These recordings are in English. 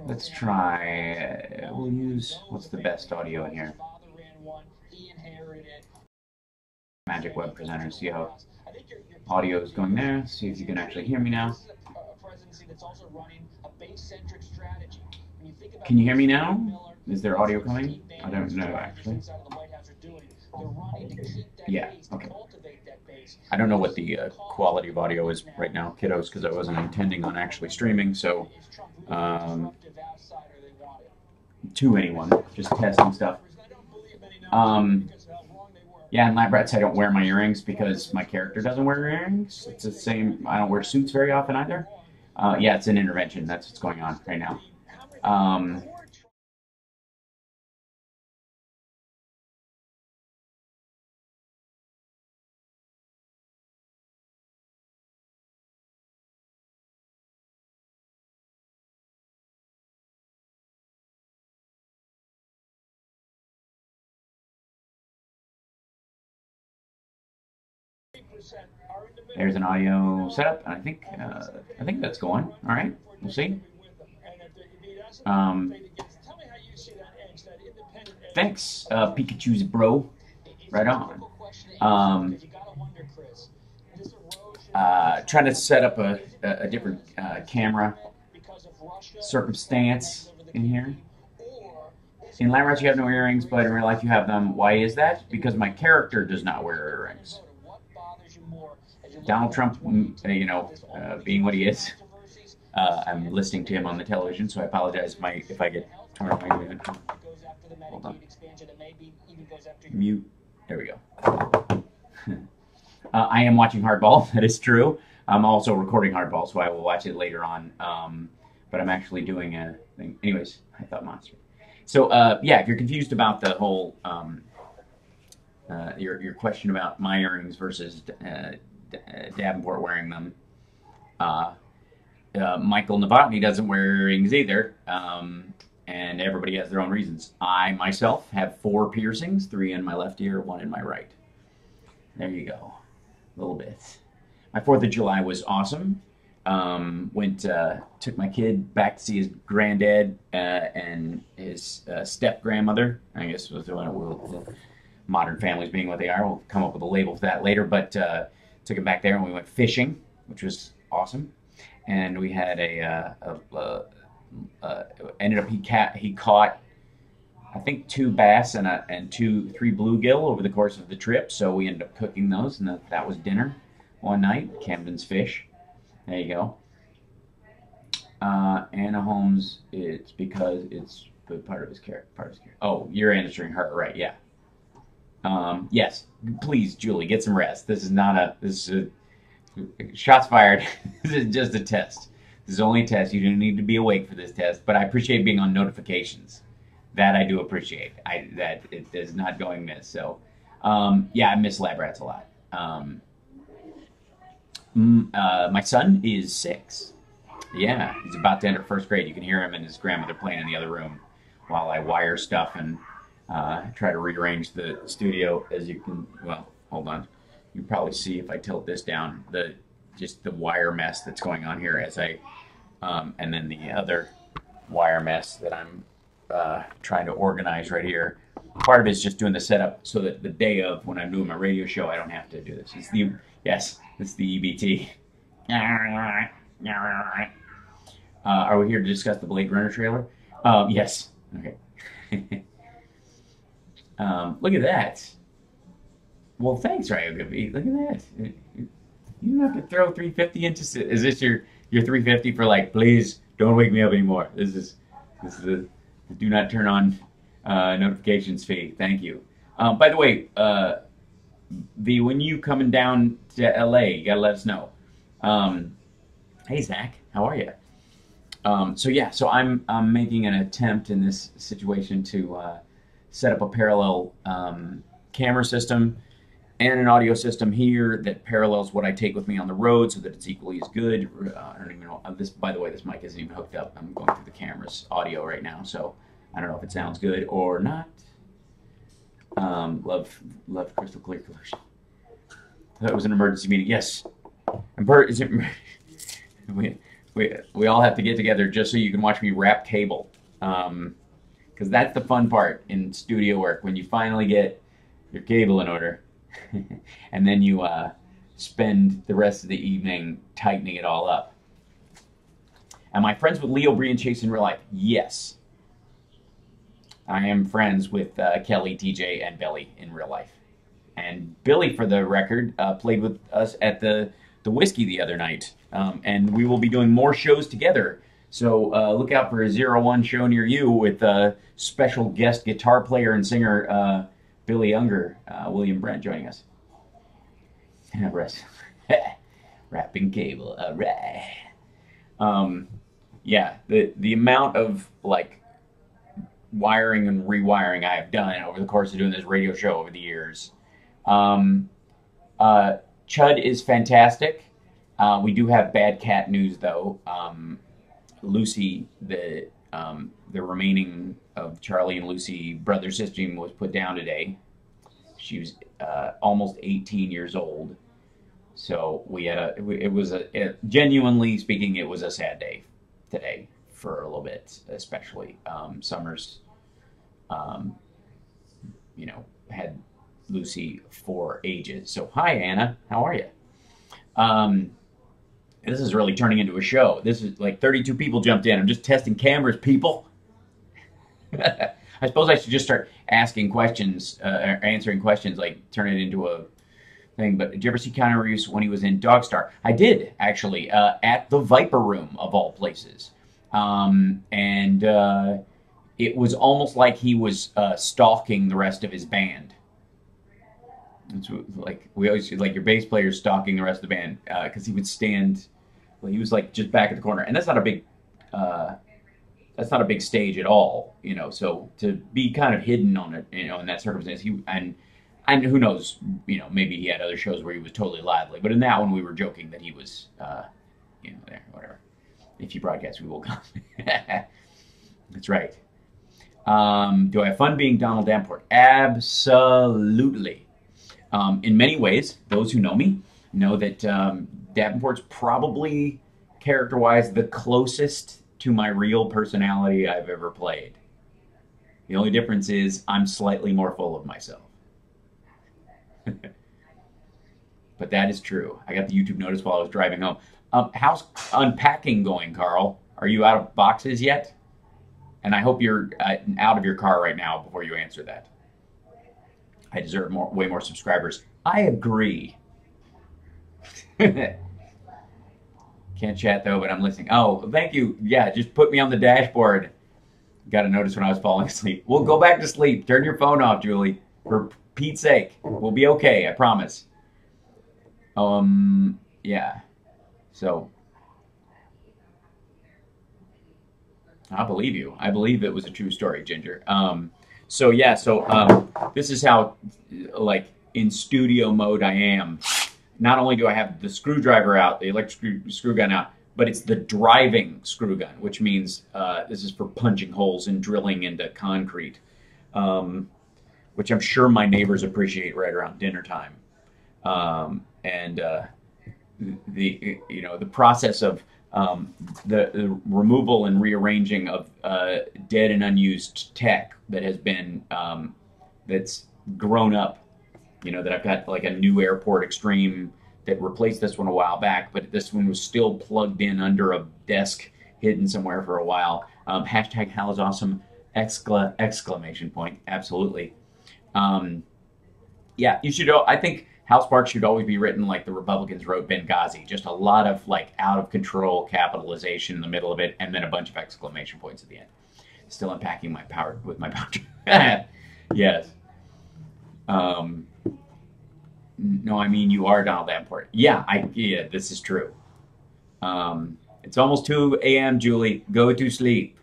Let's try, we'll use, what's the best audio in here? Magic Web Presenter, see how audio is going there, see if you can actually hear me now. Can you hear me now? Is there audio coming? I don't know, actually. Yeah, okay. I don't know what the quality of audio is right now, kiddos, because I wasn't intending on actually streaming, so to anyone, just testing stuff. Yeah, in Lab Rats, I don't wear my earrings because my character doesn't wear earrings. It's the same. I don't wear suits very often either. Yeah, it's an intervention. That's what's going on right now. There's an audio setup, and I think that's going. All right, we'll see. Thanks, Pikachu's bro. Right on. Trying to set up a different camera circumstance in here. In Lab Rats, you have no earrings, but in real life, you have them. Why is that? Because my character does not wear earrings. Donald Trump, being what he is, I'm listening to him on the television, so I apologize if I get torn up. Hold on. Mute. There we go. I am watching Hardball. That is true. I'm also recording Hardball, so I will watch it later on. But I'm actually doing a thing. Anyways, I thought Monster. So, yeah, if you're confused about the whole, your question about my earrings versus Davenport wearing them, Michael Novotny doesn't wear earrings either, and everybody has their own reasons. I, myself, have 4 piercings, 3 in my left ear, 1 in my right. There you go. A little bit. My 4th of July was awesome. Took my kid back to see his granddad and his step-grandmother. I guess was the modern families being what they are. We'll come up with a label for that later, but took him back there and we went fishing, which was awesome. And we had ended up he caught I think 2 bass and 3 bluegill over the course of the trip. So we ended up cooking those, and that was dinner one night. Camden's fish. There you go. Anna Holmes. It's because it's part of his character. Oh, you're answering her, right? Yeah. Yes. Please, Julie, get some rest. This is shots fired. This is just a test. This is only a test. You don't need to be awake for this test, but I appreciate being on notifications. That I do appreciate. That it is not going miss. So, yeah, I miss Lab Rats a lot. My son is 6. Yeah, he's about to enter 1st grade. You can hear him and his grandmother playing in the other room while I wire stuff and try to rearrange the studio. As you can, well, hold on. You can probably see if I tilt this down, just the wire mess that's going on here as I, and then the other wire mess that I'm trying to organize right here. Part of it is just doing the setup so that the day of when I'm doing my radio show, I don't have to do this. It's the EBT. Are we here to discuss the Blade Runner trailer? Yes. Okay. Look at that. Well, thanks, Ryogobi. Look at that. You don't have to throw 350 into. Is this your 350 for like? Please don't wake me up anymore. This is the do not turn on notifications fee. Thank you. By the way, when you coming down to LA, you gotta let us know. Hey Zach, how are you? So yeah, so I'm making an attempt in this situation to set up a parallel camera system and an audio system here that parallels what I take with me on the road so that it's equally as good. I don't even know. By the way, this mic isn't even hooked up. I'm going through the camera's audio right now, so I don't know if it sounds good or not. Love crystal clear collusion. That was an emergency meeting. Yes. Is it we all have to get together just so you can watch me wrap cable. Because that's the fun part in studio work, when you finally get your cable in order, and then you spend the rest of the evening tightening it all up. Am I friends with Leo, Bree, and Chase in real life? Yes. I am friends with Kelly, TJ, and Billy in real life. And Billy, for the record, played with us at the Whiskey the other night. And we will be doing more shows together. So look out for a 01 show near you with special guest guitar player and singer Billy Unger, William Brent, joining us. Wrapping cable, all right. Yeah, the amount of like wiring and rewiring I have done over the course of doing this radio show over the years. Chud is fantastic. We do have bad cat news though. Lucy, the remaining of Charlie and Lucy brother system was put down today. She was almost 18 years old. So we had genuinely speaking, it was a sad day today for a little bit, especially. Summers, you know, had Lucy for ages. So hi, Anna, how are you? This is really turning into a show. This is like 32 people jumped in. I'm just testing cameras, people. I suppose I should just start asking questions, answering questions, like turn it into a thing. But did you ever see Keanu Reeves when he was in Dogstar? I did, actually, at the Viper Room, of all places. It was almost like he was stalking the rest of his band. It's like we always like your bass player stalking the rest of the band, because he would stand. Well, he was like just back at the corner, and that's not a big stage at all, you know. So to be kind of hidden on it, you know, in that circumstance, and who knows, you know, maybe he had other shows where he was totally lively, but in that one we were joking that he was, you know, there, whatever. If you broadcast, we will come. That's right. Do I have fun being Donald Davenport? Absolutely. In many ways, those who know me know that Davenport's probably character-wise the closest to my real personality I've ever played. The only difference is I'm slightly more full of myself. But that is true. I got the YouTube notice while I was driving home. How's unpacking going, Carl? Are you out of boxes yet? And I hope you're out of your car right now before you answer that. I deserve way more subscribers. I agree. Can't chat though, but I'm listening. Oh, thank you. Yeah, just put me on the dashboard. Got a notice when I was falling asleep. Well, go back to sleep. Turn your phone off, Julie. For Pete's sake. We'll be okay, I promise. Yeah. So, I believe you. I believe it was a true story, Ginger. So yeah, this is how, like, in studio mode I am. Not only do I have the screwdriver out, the electric screw gun out, but it's the driving screw gun, which means this is for punching holes and drilling into concrete, which I'm sure my neighbors appreciate right around dinner time. The process of the removal and rearranging of dead and unused tech that has been that's grown up. You know, that I've got like a new Airport Extreme that replaced this one a while back, but this one was still plugged in under a desk hidden somewhere for a while. Hashtag Hal is awesome! Exclamation point! Absolutely. Yeah, you should. I think House Sparks should always be written like the Republicans wrote Benghazi. Just a lot of like out of control capitalization in the middle of it, and then a bunch of exclamation points at the end. Still unpacking my power with my power. Yes. No, I mean you are Donald Davenport. Yeah, this is true. It's almost 2 a.m., Julie. Go to sleep.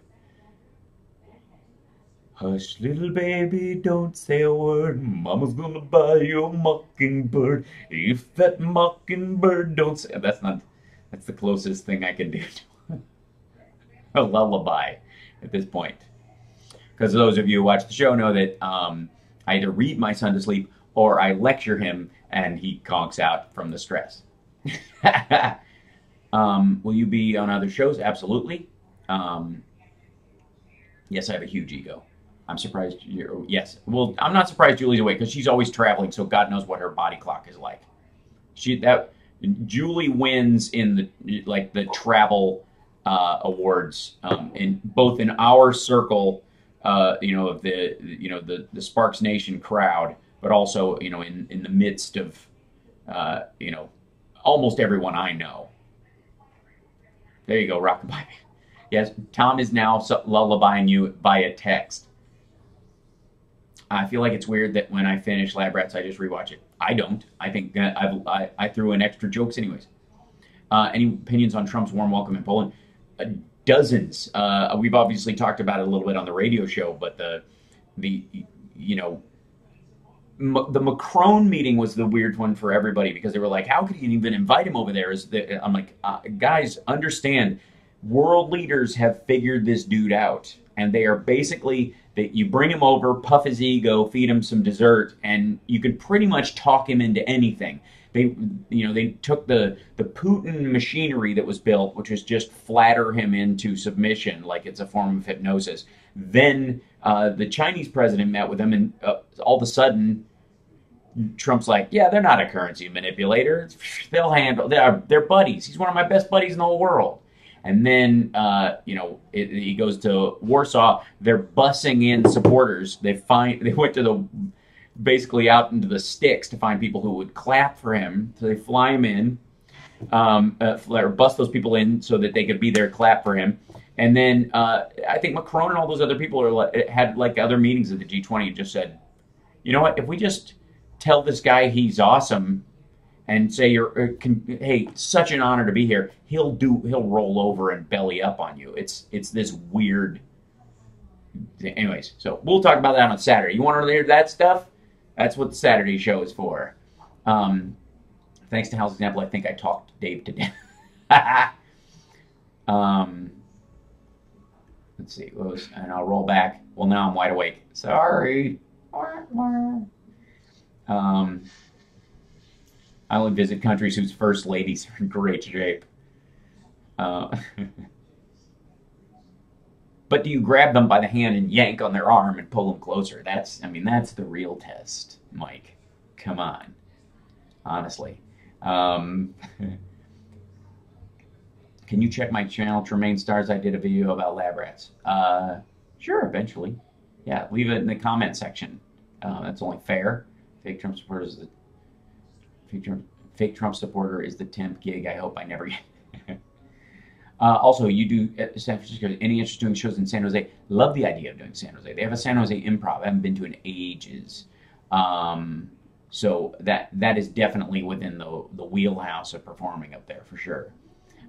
Hush, little baby, don't say a word. Mama's gonna buy you a mockingbird. If that mockingbird don't say... That's the closest thing I can do to a lullaby at this point. Because those of you who watch the show know that I either read my son to sleep or I lecture him and he conks out from the stress. Will you be on other shows? Absolutely. Um, yes, I have a huge ego. I'm surprised you're, yes. Well, I'm not surprised Julie's away because she's always traveling, so God knows what her body clock is like. That Julie wins in the travel awards in both in our circle, of the Sparks Nation crowd, but also in the midst of almost everyone I know. There you go, Rockabye. Yes, Tom is now lullabying you via text. I feel like it's weird that when I finish Lab Rats, I just rewatch it. I don't. I think I threw in extra jokes anyways. Any opinions on Trump's warm welcome in Poland? Dozens. We've obviously talked about it a little bit on the radio show, but the Macron meeting was the weird one for everybody because they were like, how could you even invite him over there? I'm like, guys, understand, world leaders have figured this dude out, and they are basically that you bring him over, puff his ego, feed him some dessert, and you can pretty much talk him into anything. They took the Putin machinery that was built, which was just flatter him into submission like it's a form of hypnosis. Then the Chinese president met with him, and all of a sudden, Trump's like, yeah, they're not a currency manipulator. They'll handle. They're buddies. He's one of my best buddies in the whole world. And then, he goes to Warsaw. They're bussing in supporters. They went to basically out into the sticks to find people who would clap for him. So they fly him in, or bus those people in so that they could be there to clap for him. And then I think Macron and all those other people had other meetings at the G20 and just said, you know what, if we just tell this guy he's awesome and say hey, such an honor to be here, he'll roll over and belly up on you. It's this weird. Anyways, so we'll talk about that on Saturday. You want to hear that stuff? That's what the Saturday show is for. Thanks to Hal's example, I think I talked Dave to death. Let's see. And I'll roll back. Well, now I'm wide awake. Sorry. I only visit countries whose first ladies are in great shape. But do you grab them by the hand and yank on their arm and pull them closer? That's the real test, Mike. Come on. Honestly. Can you check my channel, Tremaine Stars? I did a video about lab rats. Sure, eventually. Yeah, leave it in the comment section. That's only fair. Fake Trump supporter is the 10th gig. I hope I never get. Also, you do San Francisco. Any interest in doing shows in San Jose? Love the idea of doing San Jose. They have a San Jose Improv. I haven't been to in ages. So that is definitely within the wheelhouse of performing up there for sure.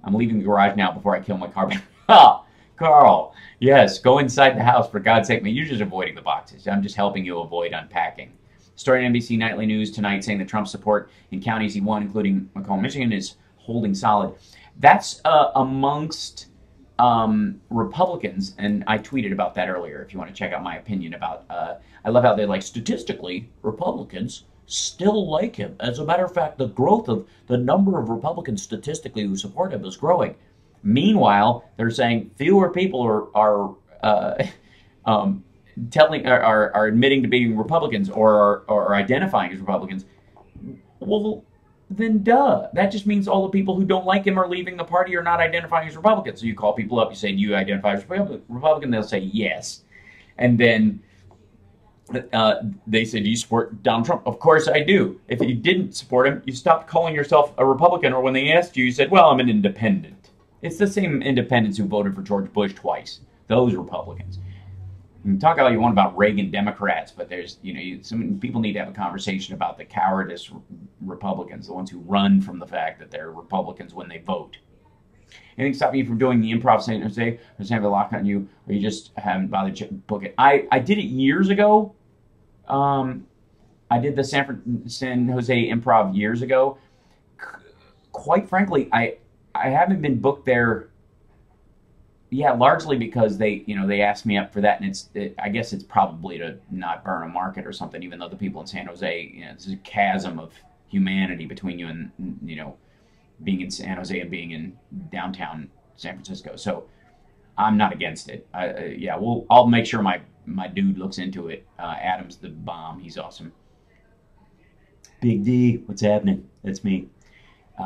I'm leaving the garage now before I kill my car. Ah, Carl, yes, go inside the house for God's sake. Man, you're just avoiding the boxes. I'm just helping you avoid unpacking. Story on NBC Nightly News tonight saying that Trump's support in counties he won, including Macomb, Michigan, is holding solid. That's amongst Republicans, and I tweeted about that earlier if you want to check out my opinion about, I love how they're statistically, Republicans still like him. As a matter of fact, the growth of the number of Republicans statistically who support him is growing. Meanwhile, they're saying fewer people are admitting to being Republicans or are identifying as Republicans. Well, then duh. That just means all the people who don't like him are leaving the party or not identifying as Republicans. So you call people up, you say, do you identify as Republican? They'll say yes. And then they say, do you support Donald Trump? Of course I do. If you didn't support him, you stopped calling yourself a Republican, or when they asked you, you said, well, I'm an independent. It's the same independents who voted for George Bush twice. Those Republicans. You can talk all you want about Reagan Democrats, but there's, some people need to have a conversation about the cowardice Republicans, the ones who run from the fact that they're Republicans when they vote. Anything stopping you from doing the improv San Jose, or San Jose lock on you, or you just haven't bothered to book it? I did it years ago. I did the San Jose improv years ago. Quite frankly, I haven't been booked there. Yeah, largely because they asked me up for that, and I guess it's probably to not burn a market or something. Even though the people in San Jose, it's a chasm of humanity between you and being in San Jose and being in downtown San Francisco. So I'm not against it. Yeah, I'll make sure my dude looks into it. Adam's the bomb. He's awesome. Big D, what's happening? That's me.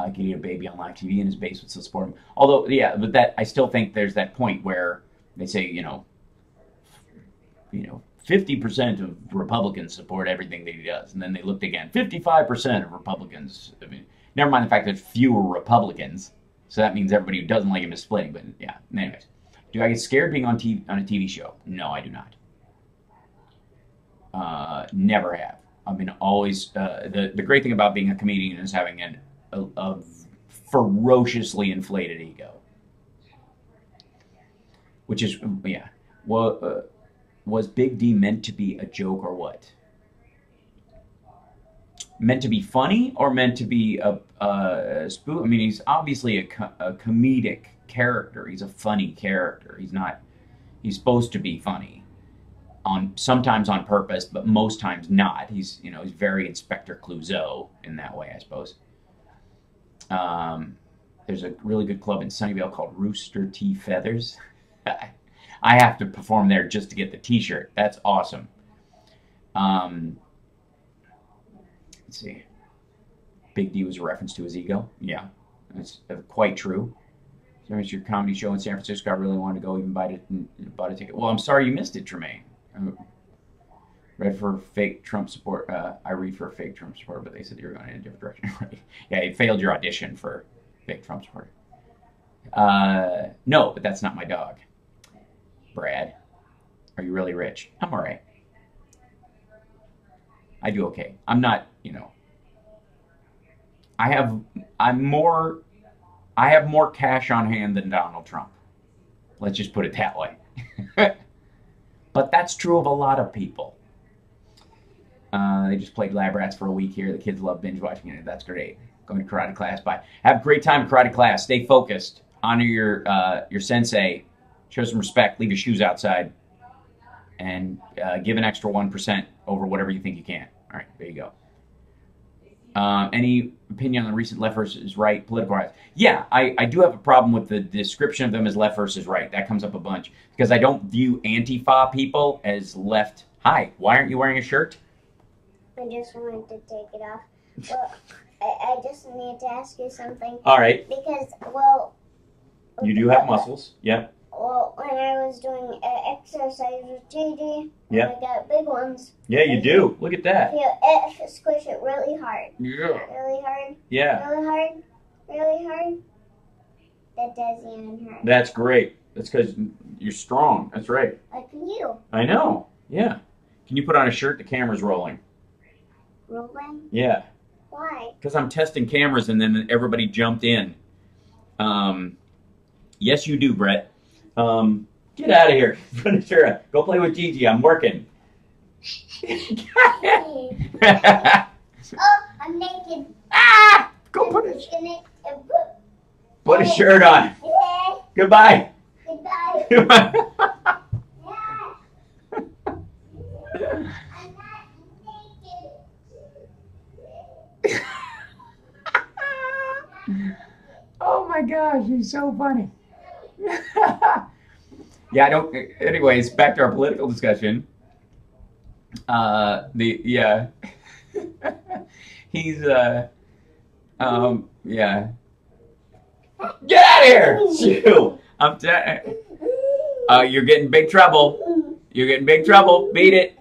Getting a baby on live TV in his base would still support him. Although, yeah, but that I still think there's that point where they say, 50% of Republicans support everything that he does, and then they looked again. 55% of Republicans. I mean, never mind the fact that fewer Republicans, so that means everybody who doesn't like him is splitting. But yeah, anyways, do I get scared being on a TV show? No, I do not. Never have. I mean, always. The great thing about being a comedian is having a ferociously inflated ego, which is, yeah. Well, was Big D meant to be a joke or what? Meant to be funny or meant to be a spoof? I mean, he's obviously a comedic character. He's a funny character. He's not. He's supposed to be funny. Sometimes on purpose, but most times not. He's he's very Inspector Clouseau in that way, I suppose. There's a really good club in Sunnyvale called Rooster T. Feathers. I have to perform there just to get the T-shirt. That's awesome. Let's see. Big D was a reference to his ego. Yeah, that's quite true. So it's your comedy show in San Francisco. I really wanted to go, even bought a ticket. Well, I'm sorry you missed it, Tremaine. Read for fake Trump support. I read for fake Trump support, but they said you were going in a different direction. Right? Yeah, you failed your audition for fake Trump support. No, but that's not my dog. Brad, are you really rich? I'm all right. I do okay. I'm not, I have more cash on hand than Donald Trump. Let's just put it that way. But that's true of a lot of people. They just played Lab Rats for a week here. The kids love binge watching it. That's great. Going to karate class. Bye. Have a great time at karate class. Stay focused. Honor your sensei. Show some respect. Leave your shoes outside. And give an extra 1% over whatever you think you can. All right, there you go. Any opinion on the recent left versus right political rise? Yeah, I do have a problem with the description of them as left versus right. That comes up a bunch. Because I don't view Antifa people as left. Hi, why aren't you wearing a shirt? I just wanted to take it off. Well, I just need to ask you something. All right. Because, well... You do have muscles, yeah. Well, when I was doing exercise with JJ, yeah. I got big ones. Yeah, you do. Look at that. If you squish it really hard. Yeah. Not really hard. Yeah. Really hard. Really hard. That doesn't even hurt. That's great. That's because you're strong. That's right. Like you. I know. Yeah. Can you put on a shirt? The camera's rolling. Rolling? Yeah. Why? Because I'm testing cameras and then everybody jumped in. Yes, you do, Brett. Get out of here. Sure. Go play with Gigi. I'm working. Oh, I'm naked. Ah! Go put a shirt on. Goodbye. Goodbye. Goodbye. I'm not naked. Oh my gosh, he's so funny. Yeah, I don't. Anyways, back to our political discussion. Yeah, he's yeah. Get out of here, Shoo! You're getting big trouble. You're getting big trouble. Beat it.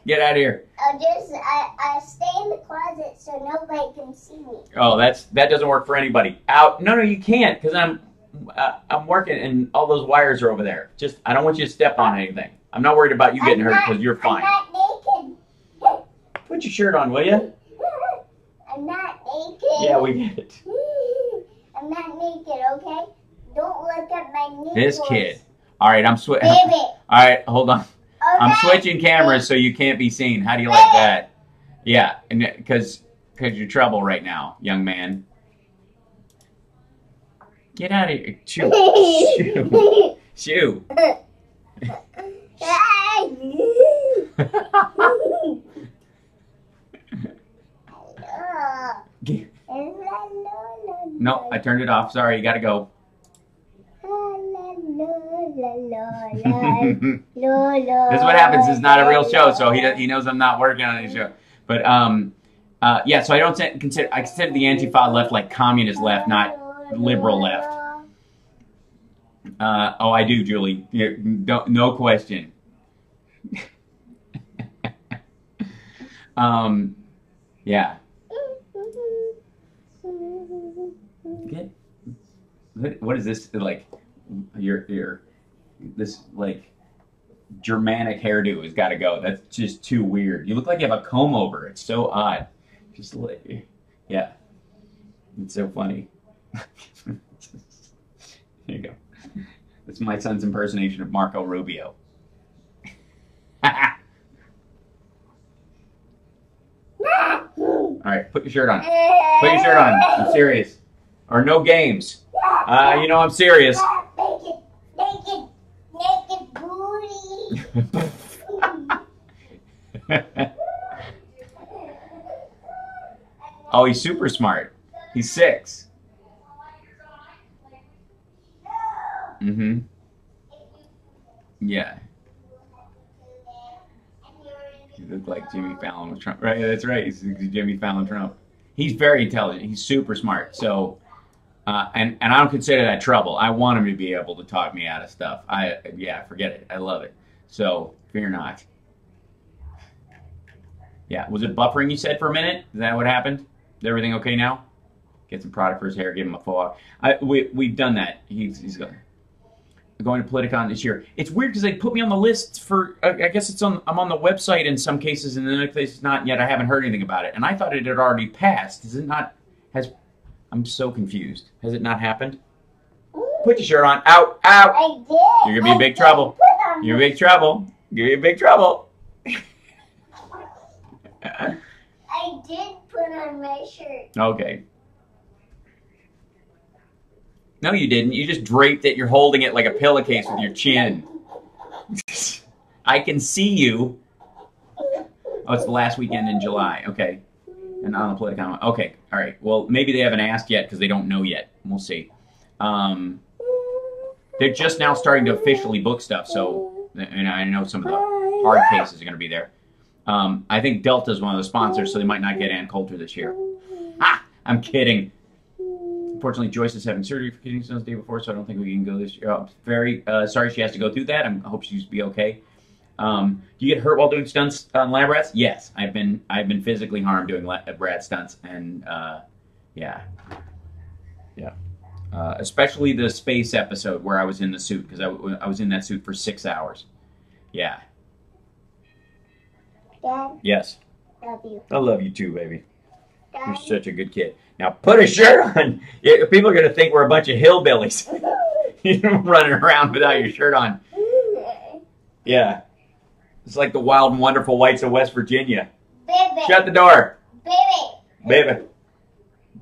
Get out of here. I stay in the closet so nobody can see me. Oh, that doesn't work for anybody. Out. No, you can't, because I'm working and all those wires are over there. Just, I don't want you to step on anything. I'm not worried about you getting hurt because you're fine. I'm not naked. Put your shirt on, will you? I'm not naked. Yeah, we get it. I'm not naked, okay? Don't look at my nipples. This kid. All right, I'm switching. Baby. All right, hold on. Okay. I'm switching cameras so you can't be seen. How do you like that? Yeah, because you're trouble right now, young man. Get out of here. Shoo. Shoo. Shoo. No, I turned it off. Sorry, you gotta go. This is what happens. This is not a real show, so he knows I'm not working on any show. But yeah. So I don't consider. I consider the Antifa left like communist left, not liberal left. Oh, I do, Julie. No question. Yeah. Okay. What is this like? Your this like Germanic hairdo has got to go. That's just too weird. You look like you have a comb over. It's so odd. Just like, yeah. It's so funny. There you go. That's my son's impersonation of Marco Rubio. All right, put your shirt on. Put your shirt on. I'm serious. Or no games. You know I'm serious. Naked booty. Oh, he's super smart. He's 6. Mm-hmm. Yeah. You look like Jimmy Fallon with Trump. Right, that's right. He's Jimmy Fallon Trump. He's very intelligent. He's super smart. So, and I don't consider that trouble. I want him to be able to talk me out of stuff. Yeah, forget it. I love it. So, fear not. Yeah, was it buffering you said for a minute? Is that what happened? Is everything okay now? Get some product for his hair, give him a faux. We've done that. He's going to Politicon this year. It's weird because they put me on the list for, I guess I'm on the website in some cases, and in other cases not yet. I haven't heard anything about it. And I thought it had already passed. Is it not? I'm so confused. Has it not happened? Put your shirt on. Out, out. I did. You're going to be in big trouble. You're in big trouble. You're in big trouble. I did put on my shirt. Okay. No, you didn't. You just draped it. You're holding it like a pillowcase with your chin. I can see you. Oh, it's the last weekend in July. Okay. And on the Politicon. Okay. All right. Well, maybe they haven't asked yet because they don't know yet. We'll see. They're just now starting to officially book stuff. So, and I know some of the hard cases are going to be there. I think Delta is one of the sponsors, so they might not get Ann Coulter this year. Ah, I'm kidding. Unfortunately, Joyce is having surgery for kidney stones the day before, so I don't think we can go this year. I'm very sorry she has to go through that. I hope she's be okay. Do you get hurt while doing stunts on lab rats? Yes, I've been physically harmed doing rat stunts, and yeah. Especially the space episode where I was in the suit, because I was in that suit for 6 hours. Yeah. Dad? Yes. Love you. I love you too, baby. Dad? You're such a good kid. Now put a shirt on. People are going to think we're a bunch of hillbillies. You're running around without your shirt on. Yeah. It's like the wild and wonderful whites of West Virginia. Baby. Shut the door. Baby. Baby.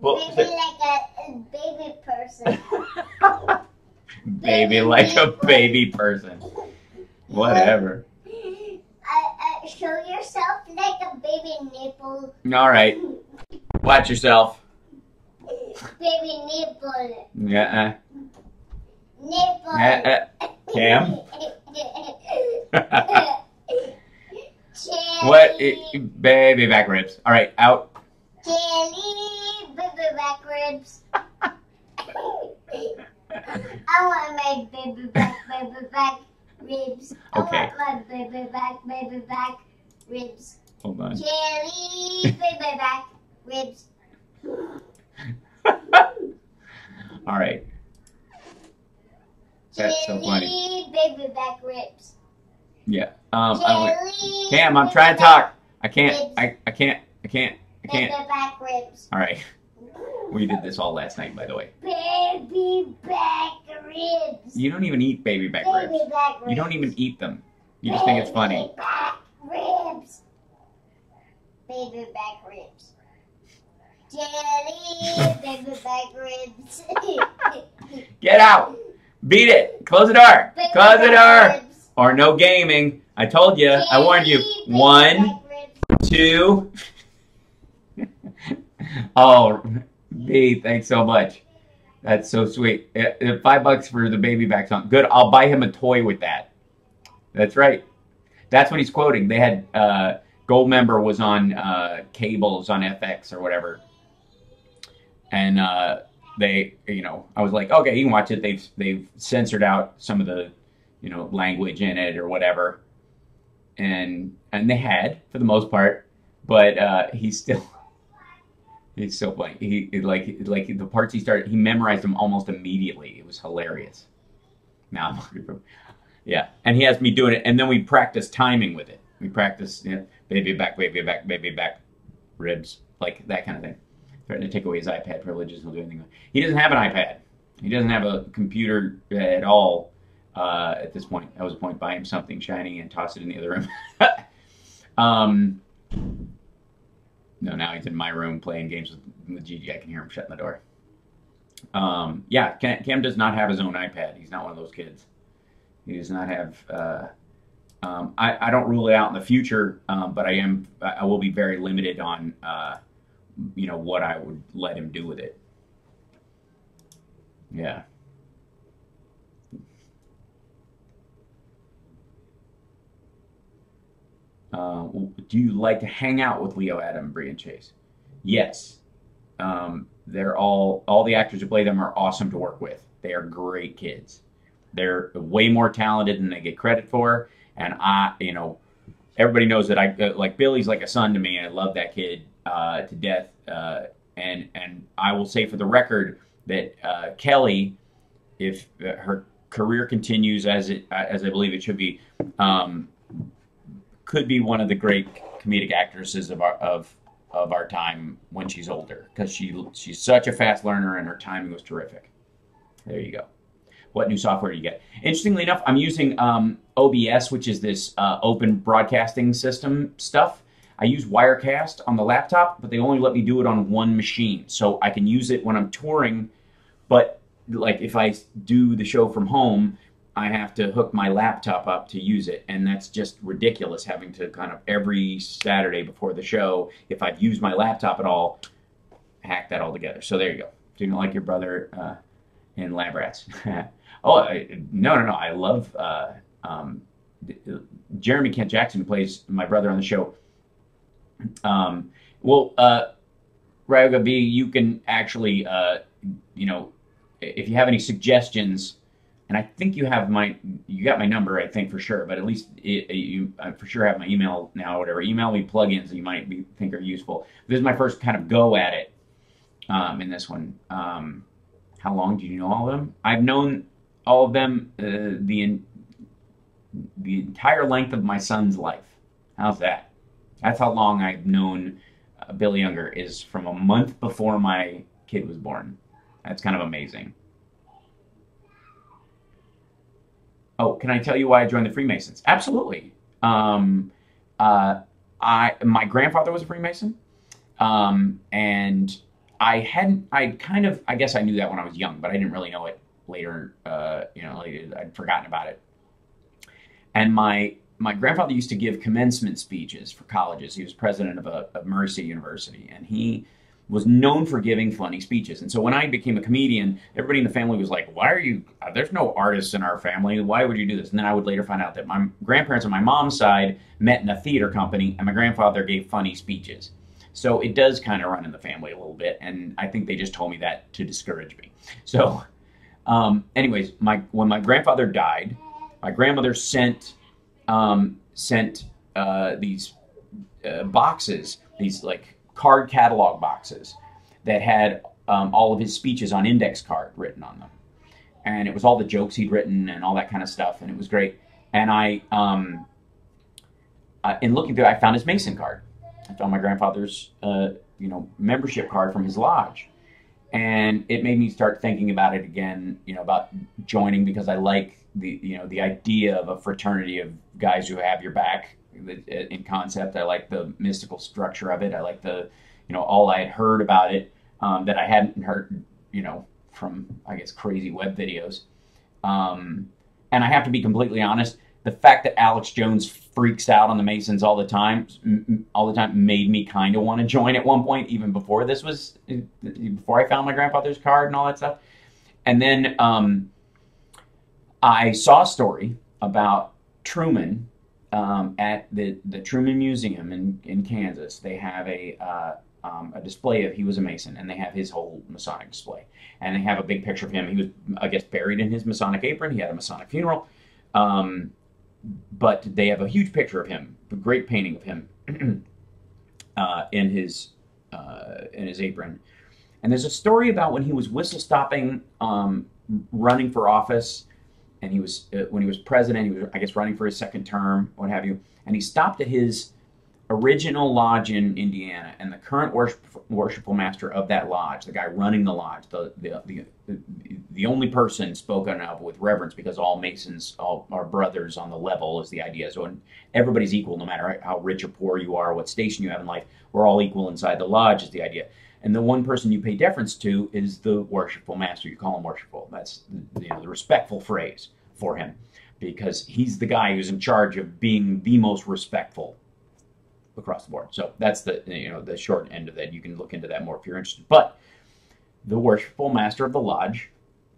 Baby like a baby person. Baby like a baby person. Whatever. Show yourself like a baby nipple. All right. Watch yourself. Baby nipple. Yeah. Nipple. Cam? Jelly. What? Baby back ribs. All right, out. Jelly. Baby back ribs. I want my baby back ribs. Okay. I want my baby back ribs. Hold on. Jelly. Baby back ribs. All right. That's so funny. Baby back ribs. Yeah. Jelly, Cam, I'm baby trying to back talk. I can't. I can't. Baby back ribs. All right. We did this all last night, by the way. Baby back ribs. You don't even eat baby back ribs. Baby back ribs. You don't even eat them. You just think it's funny. Baby back ribs. Baby back ribs. Jelly, baby back ribs. Get out. Beat it. Close the door. Baby Close the back door. ribs. Or no gaming. I told you. I warned you. Jelly, baby 1, back ribs. 2. Oh, B, thanks so much. That's so sweet. $5 for the baby back song. Good. I'll buy him a toy with that. That's right. That's what he's quoting. They had Goldmember was on cables on FX or whatever, and they, I was like, okay, you can watch it. They've censored out some of the, language in it or whatever, and they had for the most part, but he's so funny. He like the parts he memorized them almost immediately. It was hilarious. Now I'm hungry for. Yeah, and he has me doing it, and then we practice timing with it. We practice, baby back, ribs, like that kind of thing. Threatening to take away his iPad privileges. He'll do anything. He doesn't have an iPad. He doesn't have a computer at all at this point. I was point buy him something shiny and toss it in the other room. No, now he's in my room playing games with Gigi. I can hear him shutting the door. Yeah, Cam does not have his own iPad. He's not one of those kids. He does not have. I don't rule it out in the future, but I will be very limited on what I would let him do with it. Yeah. Do you like to hang out with Leo, Adam, Bree, and Chase? Yes. They're all the actors who play them are awesome to work with. They are great kids. They're way more talented than they get credit for. And everybody knows that I like Billy's like a son to me. I love that kid to death. And I will say for the record that Kelly, if her career continues as I believe it should be, could be one of the great comedic actresses of our time when she's older, because she's such a fast learner and her timing was terrific. There you go. What new software do you get? Interestingly enough, I'm using OBS, which is this open broadcasting system stuff. I use Wirecast on the laptop, but they only let me do it on one machine. So I can use it when I'm touring, but like if I do the show from home, I have to hook my laptop up to use it. And that's just ridiculous, having to kind of every Saturday before the show, if I've used my laptop at all, hack that all together. So there you go. So you don't like your brother in Lab Rats. Oh, no. I love Jeremy Kent Jackson, who plays my brother on the show. Ryoga B, you can actually, if you have any suggestions, and I think you got my number, I think for sure, but at least you for sure have my email now, or whatever. Email me plugins that you might think are useful. This is my first kind of go at it in this one. How long do you know all of them? I've known all of them the entire length of my son's life. How's that? That's how long I've known Billy Younger, is from a month before my kid was born. That's kind of amazing. Oh, can I tell you why I joined the Freemasons? Absolutely. My grandfather was a Freemason, and I guess I knew that when I was young, but I didn't really know it later. I'd forgotten about it. And my grandfather used to give commencement speeches for colleges. He was president of Mercy University, and he was known for giving funny speeches. And so when I became a comedian, everybody in the family was like, why are you, there's no artists in our family, why would you do this? And then I would later find out that my grandparents on my mom's side met in a theater company, and my grandfather gave funny speeches. So it does kind of run in the family a little bit, and I think they just told me that to discourage me. So anyways, when my grandfather died, my grandmother sent these boxes, these like card catalog boxes that had all of his speeches on index card written on them. And it was all the jokes he'd written and all that kind of stuff, and it was great. And I, in looking through, I found his Mason card. I found my grandfather's, membership card from his lodge. And it made me start thinking about it again, about joining, because I like the idea of a fraternity of guys who have your back in concept. I like the mystical structure of it. I like the, all I had heard about it that I hadn't heard, from, I guess, crazy web videos. And I have to be completely honest, the fact that Alex Jones freaks out on the Masons all the time made me kind of want to join at one point, even before before I found my grandfather's card and all that stuff. And then I saw a story about Truman at the Truman Museum in Kansas. They have a display of he was a Mason, and they have his whole Masonic display. And they have a big picture of him. He was, I guess, buried in his Masonic apron. He had a Masonic funeral. But they have a huge picture of him, a great painting of him in his apron. And there's a story about when he was whistle stopping, running for office, and he was when he was president. He was, I guess, running for his second term, what have you. And he stopped at his original lodge in Indiana, and the current worshipful master of that lodge, the guy running the lodge, the only person spoken of with reverence, because all Masons are brothers on the level, is the idea. So everybody's equal, no matter how rich or poor you are, what station you have in life. We're all equal inside the lodge, is the idea. And the one person you pay deference to is the worshipful master. You call him worshipful. That's the respectful phrase for him, because he's the guy who's in charge of being the most respectful across the board. So that's the short end of that. You can look into that more if you're interested. But the worshipful master of the lodge,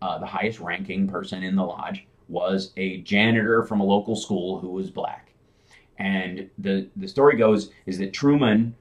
the highest ranking person in the lodge, was a janitor from a local school who was black. And the story goes is that Truman,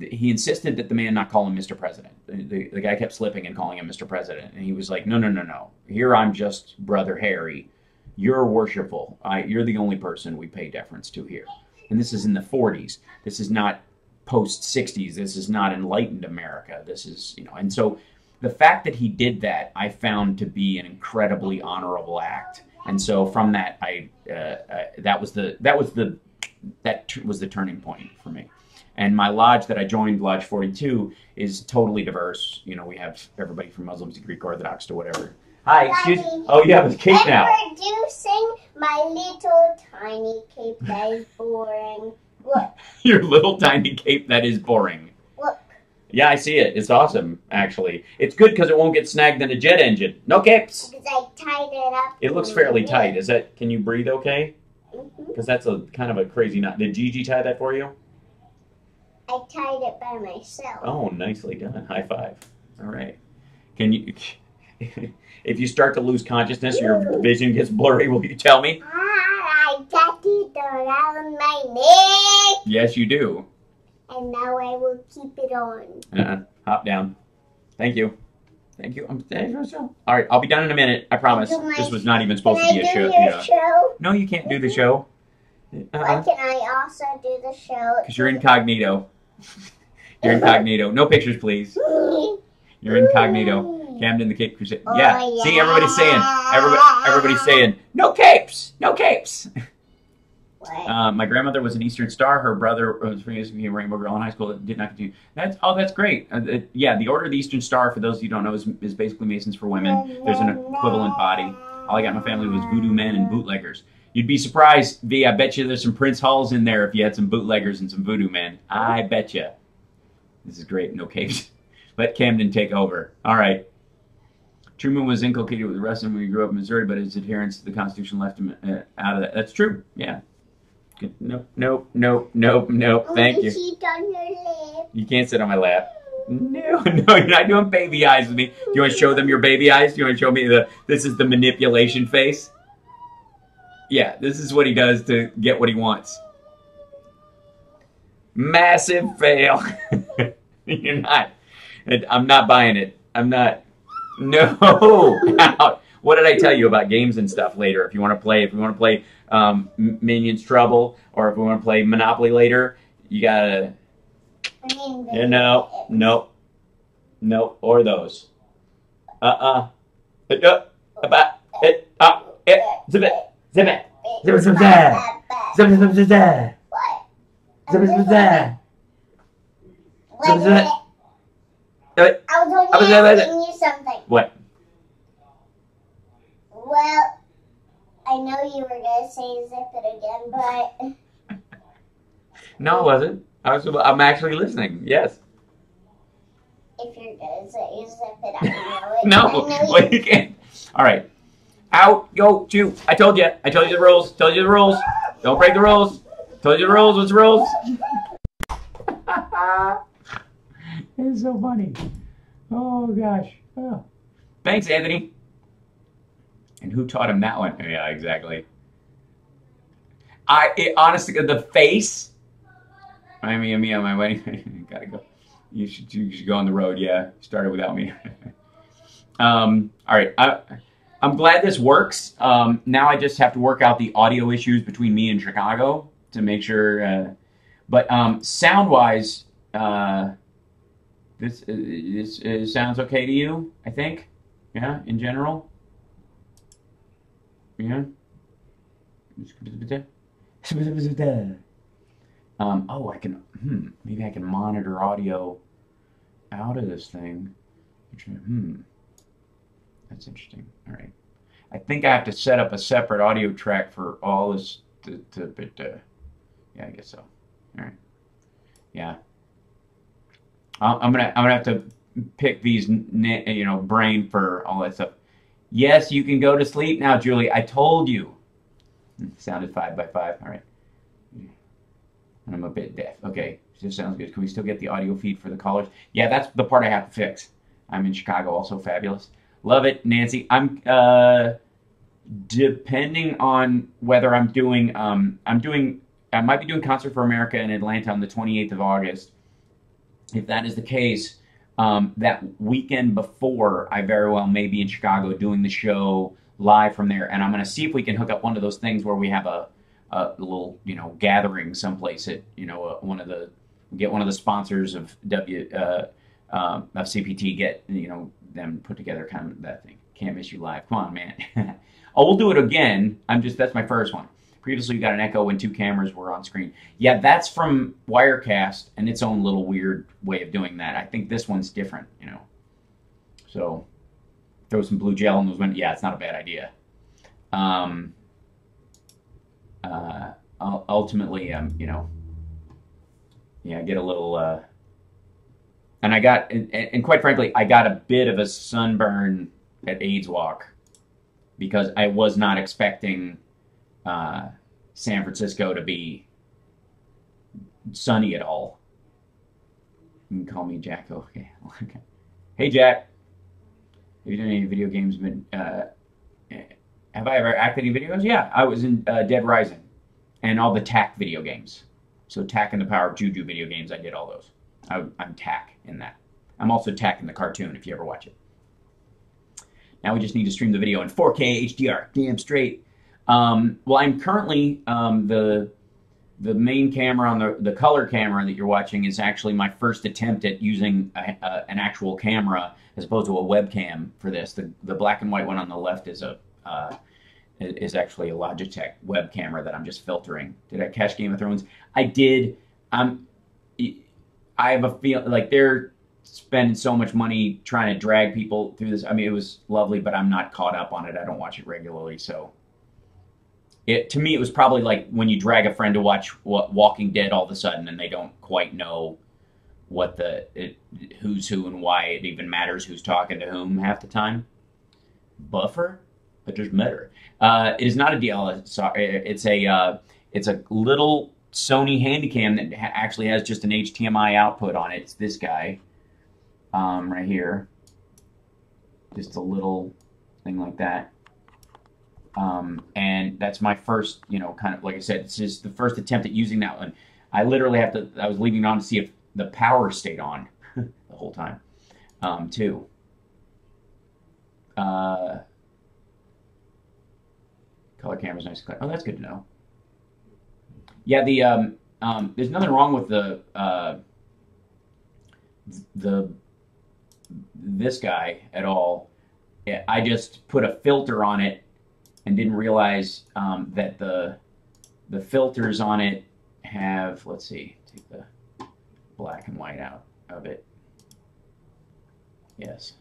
he insisted that the man not call him Mr. President. The guy kept slipping and calling him Mr. President. And he was like, no. Here I'm just Brother Harry. You're worshipful. You're the only person we pay deference to here. And this is in the 40s. This is not post-60s. This is not enlightened America. This is, and so the fact that he did that, I found to be an incredibly honorable act. And so from that, that was the turning point for me. And my lodge that I joined, Lodge 42, is totally diverse. We have everybody from Muslims to Greek Orthodox to whatever. Hi, excuse me. Oh, you have a cape now. I'm producing my little tiny cape that is boring. Look. Your little tiny cape that is boring. Look. Yeah, I see it. It's awesome, actually. It's good because it won't get snagged in a jet engine. No capes. Because I tied it up. It looks fairly tight. Can you breathe okay? Because that's a kind of a crazy knot. Did Gigi tie that for you? I tied it by myself. Oh, nicely done. High five. All right. Can you... If you start to lose consciousness, your vision gets blurry, will you tell me? I got it around my neck. Yes, you do. And now I will keep it on. Hop down. Thank you. Thank you. All right, I'll be done in a minute. I promise. This was not even supposed to be a show. Can I do your show? No, you can't do the show. Why can I also do the show? Because you're incognito. You're incognito. No pictures, please. You're incognito. Camden the Cape Crusade. Yeah. Oh, yeah. See, everybody's saying, no capes, no capes. My grandmother was an Eastern Star. Her brother was a Rainbow Girl in high school. That did not continue. That's great. Yeah, the Order of the Eastern Star, for those of you who don't know, is basically Masons for women. There's an equivalent body. All I got in my family was voodoo men and bootleggers. You'd be surprised, V. I bet you there's some Prince Halls in there if you had some bootleggers and some voodoo men. I bet you. This is great. No capes. Let Camden take over. All right. Truman was inculcated with the rest of them when he grew up in Missouri, but his adherence to the Constitution left him out of that. That's true. Yeah. Nope. Thank you. Sit on your lap. You can't sit on my lap. No, you're not doing baby eyes with me. Do you want to show them your baby eyes? Do you want to show me this is the manipulation face? Yeah, this is what he does to get what he wants. Massive fail. You're not. I'm not buying it. I'm not. No. What did I tell you about games and stuff later? If you want to play Minions Trouble, or if we want to play Monopoly later, you gotta. No, or those. I was only asking you something. What? Well, I know you were gonna say zip it again, but No, I wasn't. I'm actually listening. Yes. If you're gonna say zip it, I know it. No, well, you can't. All right. Out, go, chew. I told you the rules. Told you the rules. Don't break the rules. Told you the rules. What's the rules? It's so funny. Oh gosh. Oh. Thanks, Anthony. And who taught him that one? Yeah, exactly. Honestly, the face. I mean, me on my wedding. Gotta go. You should go on the road. Yeah, started without me. All right. I'm glad this works. Now I just have to work out the audio issues between me and Chicago to make sure. But sound wise, this sounds okay to you, I think. Yeah, in general. Yeah. Oh, I can. Maybe I can monitor audio out of this thing. That's interesting. All right. I think I have to set up a separate audio track for all this. Yeah, I guess so. All right. Yeah. I'm gonna have to pick these, brain for all that stuff. Yes, you can go to sleep now, Julie. I told you. Sounded 5 by 5. All right. And I'm a bit deaf. Okay, this sounds good. Can we still get the audio feed for the callers? Yeah, that's the part I have to fix. I'm in Chicago, also fabulous. Love it, Nancy. I'm depending on whether I'm doing. I might be doing Concert for America in Atlanta on the 28th of August. If that is the case, that weekend before, I very well may be in Chicago doing the show live from there, and I'm going to see if we can hook up one of those things where we have a little, gathering someplace at, get one of the sponsors of CPT, get, them put together kind of that thing. Can't miss you live. Come on, man. Oh, we'll do it again. That's my first one. Previously, we got an echo when 2 cameras were on screen. Yeah, that's from Wirecast and its own little weird way of doing that. I think this one's different, So, throw some blue gel in those windows. Yeah, it's not a bad idea. Ultimately, get a little, and I got, and quite frankly, I got a bit of a sunburn at AIDS Walk because I was not expecting San Francisco to be sunny at all. You can call me Jack. Okay. Hey, Jack. Have you done any video games? Have I ever acted in videos? Yeah, I was in Dead Rising and all the TAC video games. So TAC and the Power of Juju video games, I did all those. I'm TAC in that. I'm also TAC in the cartoon if you ever watch it. Now we just need to stream the video in 4K HDR. Damn straight. Well, I'm currently, the main camera on the color camera that you're watching is actually my first attempt at using an actual camera as opposed to a webcam for this. The black and white one on the left is is actually a Logitech web camera that I'm just filtering. Did I catch Game of Thrones? I did. I have a feel like they're spending so much money trying to drag people through this. I mean, it was lovely, but I'm not caught up on it. I don't watch it regularly, so. To me, it was probably like when you drag a friend to watch Walking Dead all of a sudden and they don't quite know what who's who and why it even matters who's talking to whom half the time. Buffer? I just met her. It is not a DSLR. It's a little Sony Handycam that actually has just an HDMI output on it. It's this guy right here. Just a little thing like that. And that's my first, kind of, like I said, it's just the first attempt at using that one. I literally I was leaving it on to see if the power stayed on the whole time, too. Color camera's nice and clear. Oh, that's good to know. Yeah, there's nothing wrong with this guy at all. I just put a filter on it and didn't realize that the filters on it have, let's see, take the black and white out of it. Yes.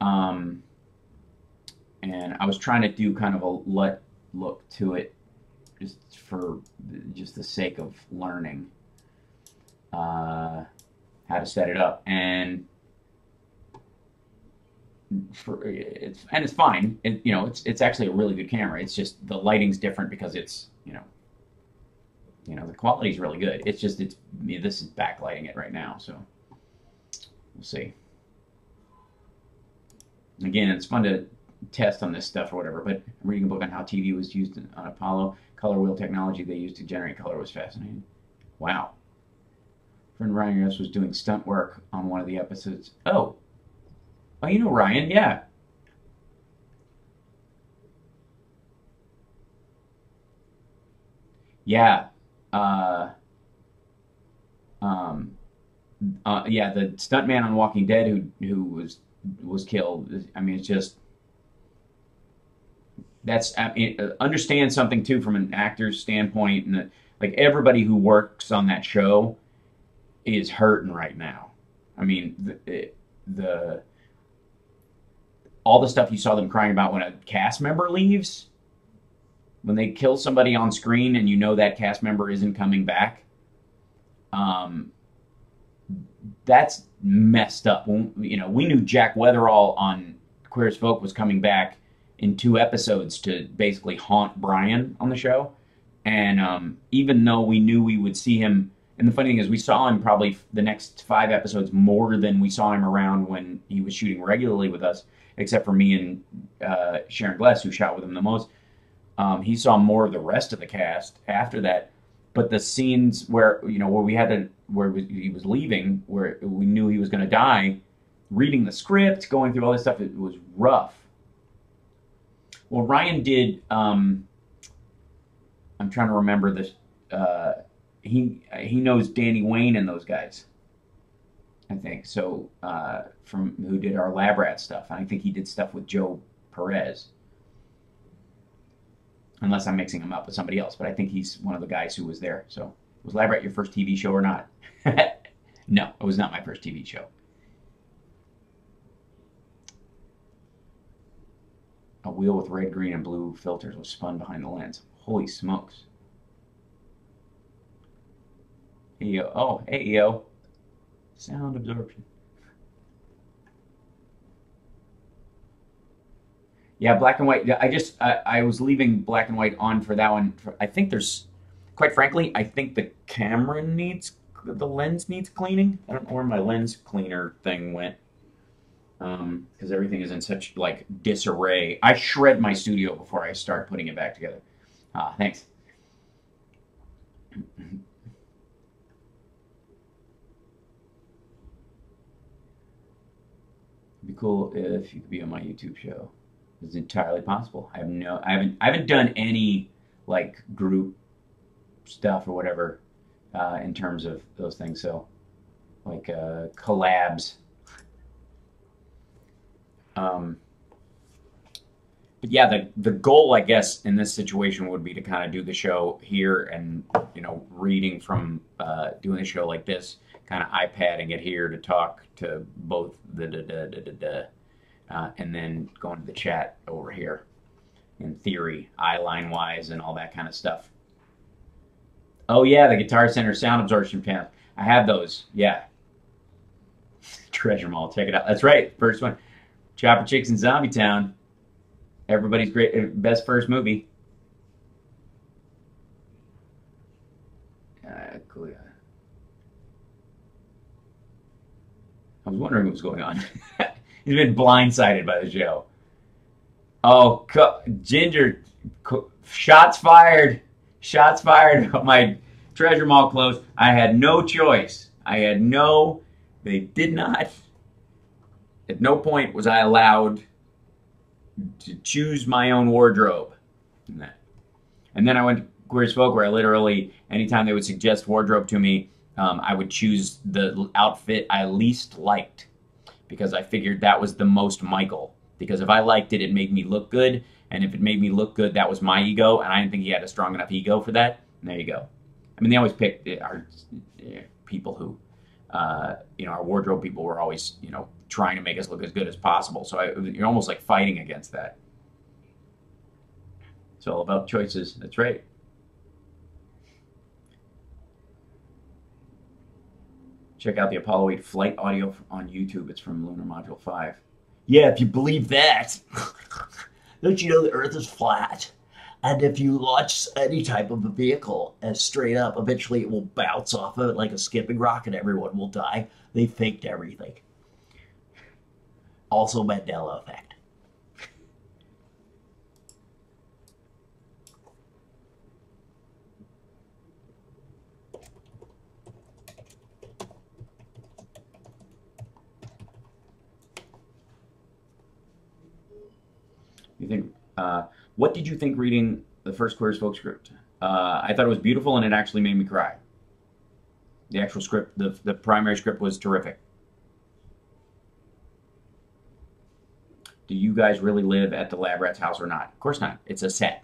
And I was trying to do kind of a look to it just for the sake of learning how to set it up. And it's fine. It's actually a really good camera. It's just the lighting's different because it's the quality's really good. It's just this is backlighting it right now, so we'll see. again, it's fun to test on this stuff or whatever, but I'm reading a book on how TV was used on Apollo. Color wheel technology they used to generate color was fascinating. Wow. Friend Ryan Ross was doing stunt work on one of the episodes. Oh, you know Ryan, yeah. Yeah. Yeah, the stuntman on Walking Dead who was killed. I mean, it's just that's I mean, understand something too from an actor's standpoint, and like everybody who works on that show is hurting right now. I mean, the all the stuff you saw them crying about when a cast member leaves, when they kill somebody on screen and you know that cast member isn't coming back. That's messed up. You know, we knew Jack Weatherall on Queer as Folk was coming back in 2 episodes to basically haunt Brian on the show. And even though we knew we would see him, and the funny thing is we saw him probably the next 5 episodes more than we saw him around when he was shooting regularly with us, except for me and Sharon Gless, who shot with him the most. He saw more of the rest of the cast after that. But the scenes where, you know, where he was leaving, where we knew he was going to die, reading the script, going through all this stuff, it was rough. Well, Ryan did, I'm trying to remember this, he knows Danny Wayne and those guys, I think. So, from who did our Lab Rat stuff. And I think he did stuff with Joe Perez. Unless I'm mixing him up with somebody else, but I think he's one of the guys who was there. So, was Lab Rat your first TV show or not? No, it was not my first TV show. A wheel with red, green, and blue filters was spun behind the lens. Holy smokes. EO. Oh, hey, EO. Sound absorption. Yeah, black and white. I was leaving black and white on for that one. I think there's, quite frankly, I think the lens needs cleaning. I don't know where my lens cleaner thing went. Because everything is in such, like, disarray. I shred my studio before I start putting it back together. Thanks. It'd be cool if you could be on my YouTube show. It's entirely possible. I haven't done any, like, group stuff or whatever in terms of those things. So, like, collabs. But yeah, the goal, I guess, in this situation would be to kind of do the show here and, you know, reading from doing a show like this, kind of iPadding it here to talk to both and then going to the chat over here, in theory, eye line wise and all that kind of stuff. Oh yeah, the Guitar Center sound absorption panel. I have those, yeah. Treasure Mall, check it out. That's right, first one. Chopper Chicks in Zombie Town. Everybody's great, best first movie. Cool. I was wondering what was going on. He's been blindsided by the show. Oh, Ginger, shots fired. Shots fired. My Treasure Mall closed. I had no choice. They did not. At no point was I allowed to choose my own wardrobe. And then I went to Queer as Folk, where I literally, anytime they would suggest wardrobe to me, I would choose the outfit I least liked, because I figured that was the most Michael. Because if I liked it, it made me look good, and if it made me look good, that was my ego, and I didn't think he had a strong enough ego for that. And there you go. I mean, they always picked our people who, you know, our wardrobe people were always, you know, trying to make us look as good as possible. So you're almost like fighting against that. It's all about choices. That's right. Check out the Apollo 8 flight audio on YouTube. It's from Lunar Module 5. Yeah, if you believe that. Don't you know the Earth is flat? And if you launch any type of a vehicle as straight up, eventually it will bounce off of it like a skipping rock and everyone will die. They faked everything. Also Mandela effect. You think? What did you think reading the first Queer as Folk script? I thought it was beautiful, and it actually made me cry. The actual script, the primary script, was terrific. Do you guys really live at the Lab Rat's house or not? Of course not. It's a set.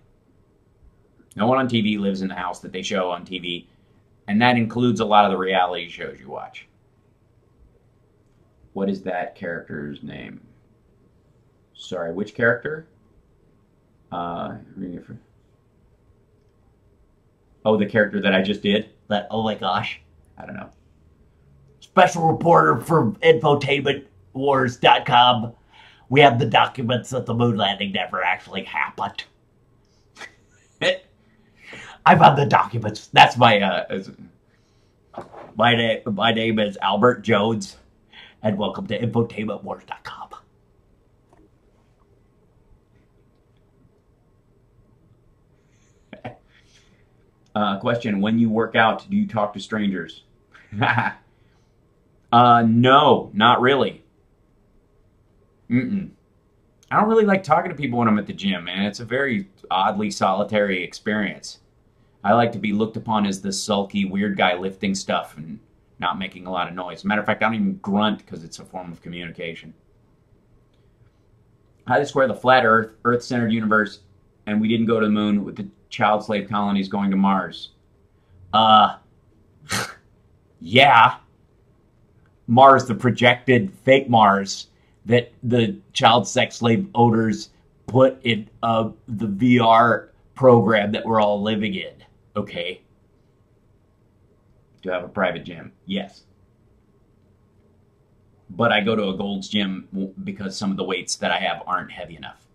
No one on TV lives in the house that they show on TV, and that includes a lot of the reality shows you watch. What is that character's name? Sorry, which character? Oh, the character that I just did? That, oh my gosh. I don't know. Special reporter for infotainmentwars.com. We have the documents that the moon landing never actually happened. I found the documents. That's my name is Albert Jones, and welcome to infotainmentwars.com. Question: when you work out, do you talk to strangers? No, not really. I don't really like talking to people when I'm at the gym, man. It's a very oddly solitary experience. I like to be looked upon as the sulky, weird guy lifting stuff and not making a lot of noise. As a matter of fact, I don't even grunt because it's a form of communication. How do they square the flat Earth, Earth-centered universe, and we didn't go to the moon with the child slave colonies going to Mars? Yeah. Mars, the projected fake Mars that the child sex slave owners put in the VR program that we're all living in. Okay. Do I have a private gym? Yes. But I go to a Gold's gym because some of the weights that I have aren't heavy enough.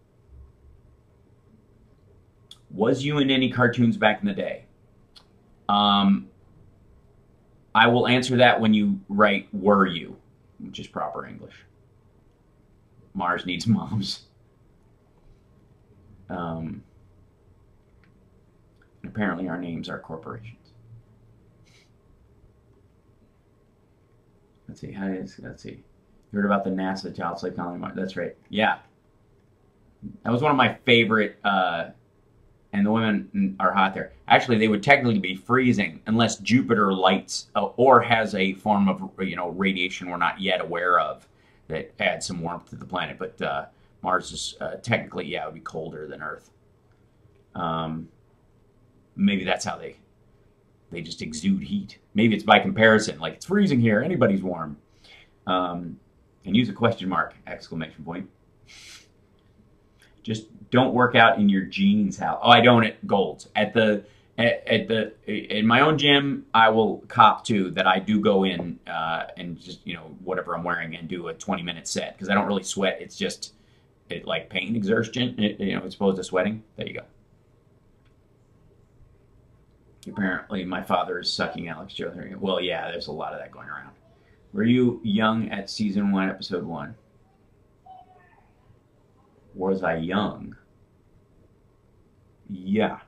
Was you in any cartoons back in the day? I will answer that when you write were you, which is proper English. Mars needs moms. And apparently our names are corporations. Let's see. You heard about the NASA child slave colony? That's right. Yeah. That was one of my favorite, and the women are hot there. Actually, they would technically be freezing unless Jupiter lights or has a form of, radiation we're not yet aware of that adds some warmth to the planet. But Mars is technically, it would be colder than Earth. Maybe that's how they just exude heat. Maybe it's by comparison, like it's freezing here, anybody's warm. And use a question mark, exclamation point. Just don't work out in your jeans house. Oh, I don't at Gold's. In my own gym, I will cop to that I do go in and just, whatever I'm wearing and do a 20-minute set because I don't really sweat. It's just like pain exertion, as opposed to sweating. There you go. Apparently, my father is sucking Alex Jones. Well, yeah, there's a lot of that going around. Were you young at season 1, episode 1? Was I young? Yeah.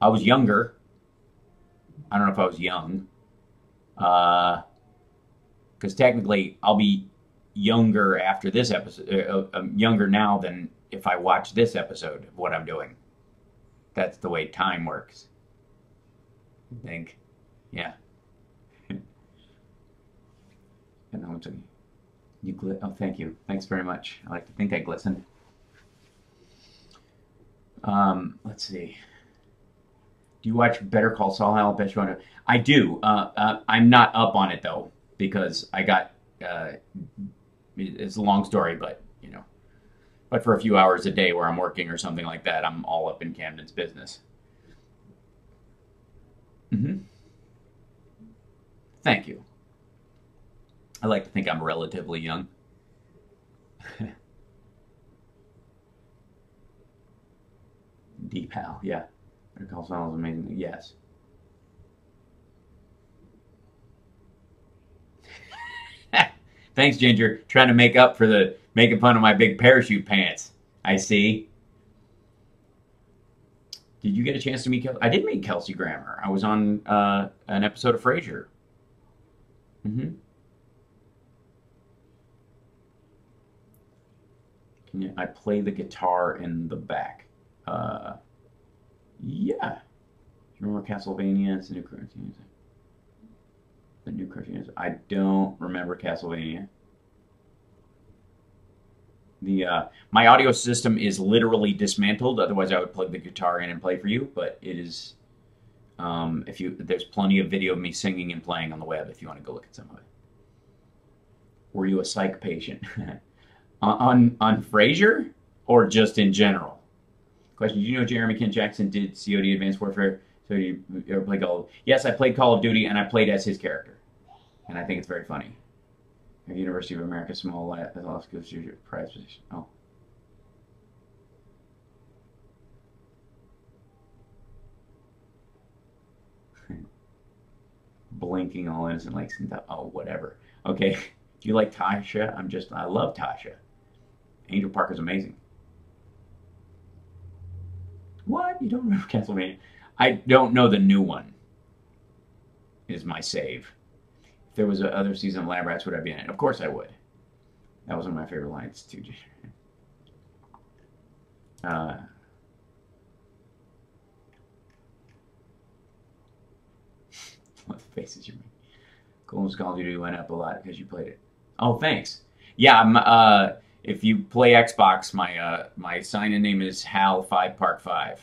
I was younger. I don't know if I was young. Because technically, I'll be younger after this episode. Younger now than if I watch this episode of what I'm doing. That's the way time works. I think. Yeah. Oh, thank you. Thanks very much. I like to think I glistened. Let's see. Do you watch Better Call Saul? I'll bet you want to. I do. I'm not up on it, though, because I got... it's a long story, but, But for a few hours a day where I'm working or something like that, I'm all up in Camden's business. Thank you. I like to think I'm relatively young. Deep Hal, yeah. Better Call Saul is amazing. Yes. Thanks, Ginger. Trying to make up for making fun of my big parachute pants. I see. Did you get a chance to meet Kelsey? I did meet Kelsey Grammer. I was on an episode of Frasier. Can I play the guitar in the back. Yeah. You remember Castlevania? It's a new cartoon. The new cartoon. I don't remember Castlevania. My audio system is literally dismantled. Otherwise, I would plug the guitar in and play for you. But it is. There's plenty of video of me singing and playing on the web if you want to go look at some of it. Were you a psych patient? on Frasier or just in general? Question: did you know Jeremy Kent Jackson did COD Advanced Warfare? So you ever played Call of? Yes, I played Call of Duty and I played as his character, and I think it's very funny. University of America Small Law School prize position. Oh. Blinking all innocent like oh whatever. Okay. Do you like Tasha? I love Tasha. Angel Parker's amazing. What? You don't remember Castlevania? I don't know the new one. Is my save. If there was another season of Lab Rats, would I be in it? Of course I would. That was one of my favorite lines too. What faces you make? Call of Duty went up a lot because you played it. Oh, thanks. Yeah, if you play Xbox, my sign-in name is Hal5Park5.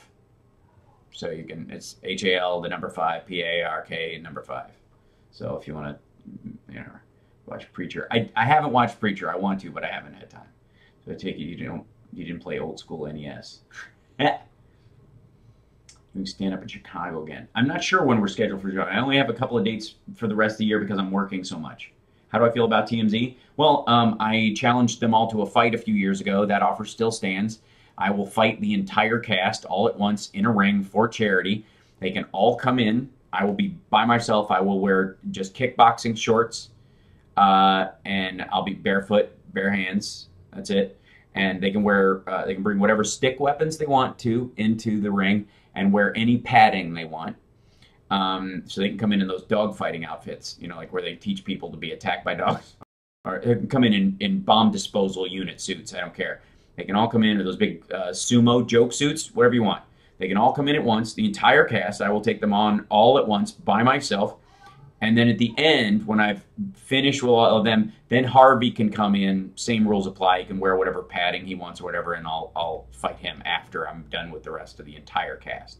So you can, it's HAL, the number 5, PARK, number 5. So if you want to, watch Preacher. I haven't watched Preacher. I want to, but I haven't had time. So I take it you didn't play old school NES. We can stand up in Chicago again. I'm not sure when we're scheduled for Chicago. I only have a couple of dates for the rest of the year because I'm working so much. How do I feel about TMZ? Well, I challenged them all to a fight a few years ago. That offer still stands. I will fight the entire cast all at once in a ring for charity. They can all come in. I will be by myself. I will wear just kickboxing shorts, and I'll be barefoot, bare hands. That's it. And they can they can bring whatever stick weapons they want to into the ring and wear any padding they want. So they can come in those dog fighting outfits, like where they teach people to be attacked by dogs. Or they can come in bomb disposal unit suits. I don't care. They can all come in those big sumo joke suits, whatever you want. They can all come in at once, the entire cast. I will take them on all at once by myself. And then at the end, when I've finished with all of them, then Harvey can come in. Same rules apply. He can wear whatever padding he wants or whatever, and I'll fight him after I'm done with the rest of the entire cast.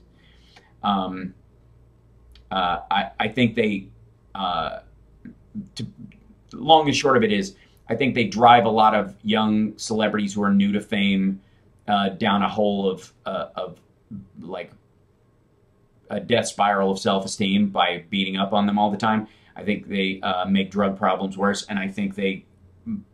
I think they, long and short of it is, I think they drive a lot of young celebrities who are new to fame down a hole of like a death spiral of self-esteem by beating up on them all the time. I think they make drug problems worse, and I think they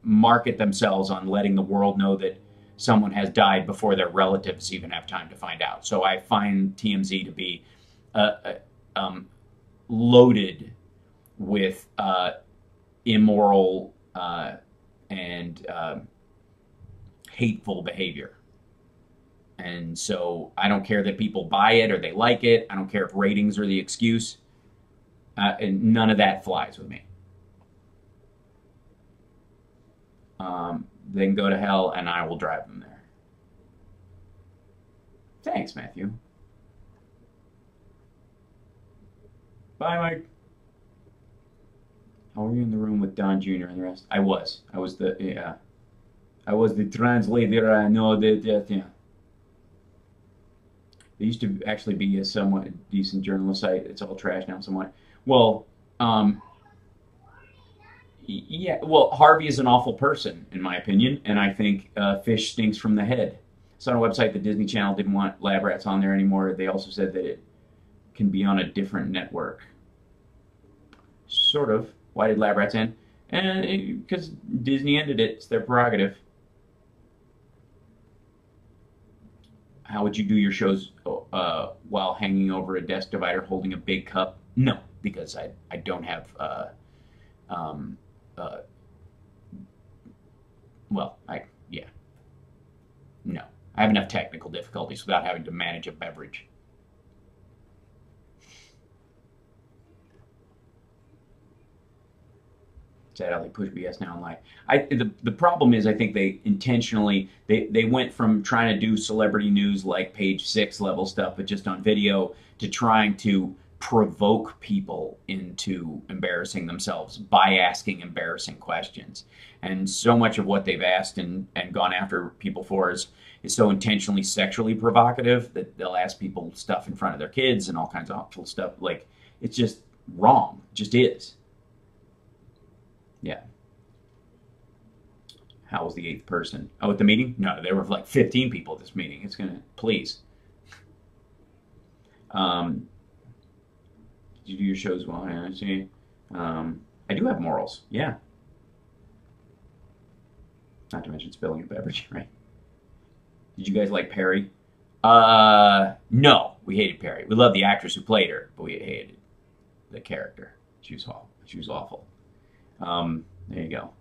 market themselves on letting the world know that someone has died before their relatives even have time to find out. So I find TMZ to be loaded with immoral and hateful behavior. And so I don't care that people buy it or they like it. I don't care if ratings are the excuse. And none of that flies with me. They can go to hell and I will drive them there. Thanks, Matthew. Bye, Mike. How were you in the room with Don Jr. and the rest? I was the translator. I know that, yeah. There used to actually be a somewhat decent journalist site. It's all trash now somewhat. Well, yeah, well, Harvey is an awful person, in my opinion, and I think fish stinks from the head. It's on a website that Disney Channel didn't want Lab Rats on there anymore. They also said that it can be on a different network. Sort of. Why did Lab Rats end? And because Disney ended it. It's their prerogative. How would you do your shows while hanging over a desk divider holding a big cup? No, because I don't have, no. I have enough technical difficulties without having to manage a beverage. sad how they push BS now online. The problem is I think they intentionally they went from trying to do celebrity news like page 6 level stuff, but just on video, to trying to provoke people into embarrassing themselves by asking embarrassing questions. And so much of what they've asked and gone after people for is so intentionally sexually provocative that they'll ask people stuff in front of their kids and all kinds of awful stuff. Like, it's just wrong. It just is. Yeah. How was the 8th person? Oh, at the meeting? No, there were like 15 people at this meeting. It's gonna, please. Did you do your shows well? I see. I do have morals. Yeah. Not to mention spilling a beverage, right? Did you guys like Perry? No, we hated Perry. We loved the actress who played her, but we hated the character. She was awful. She was awful. There you go.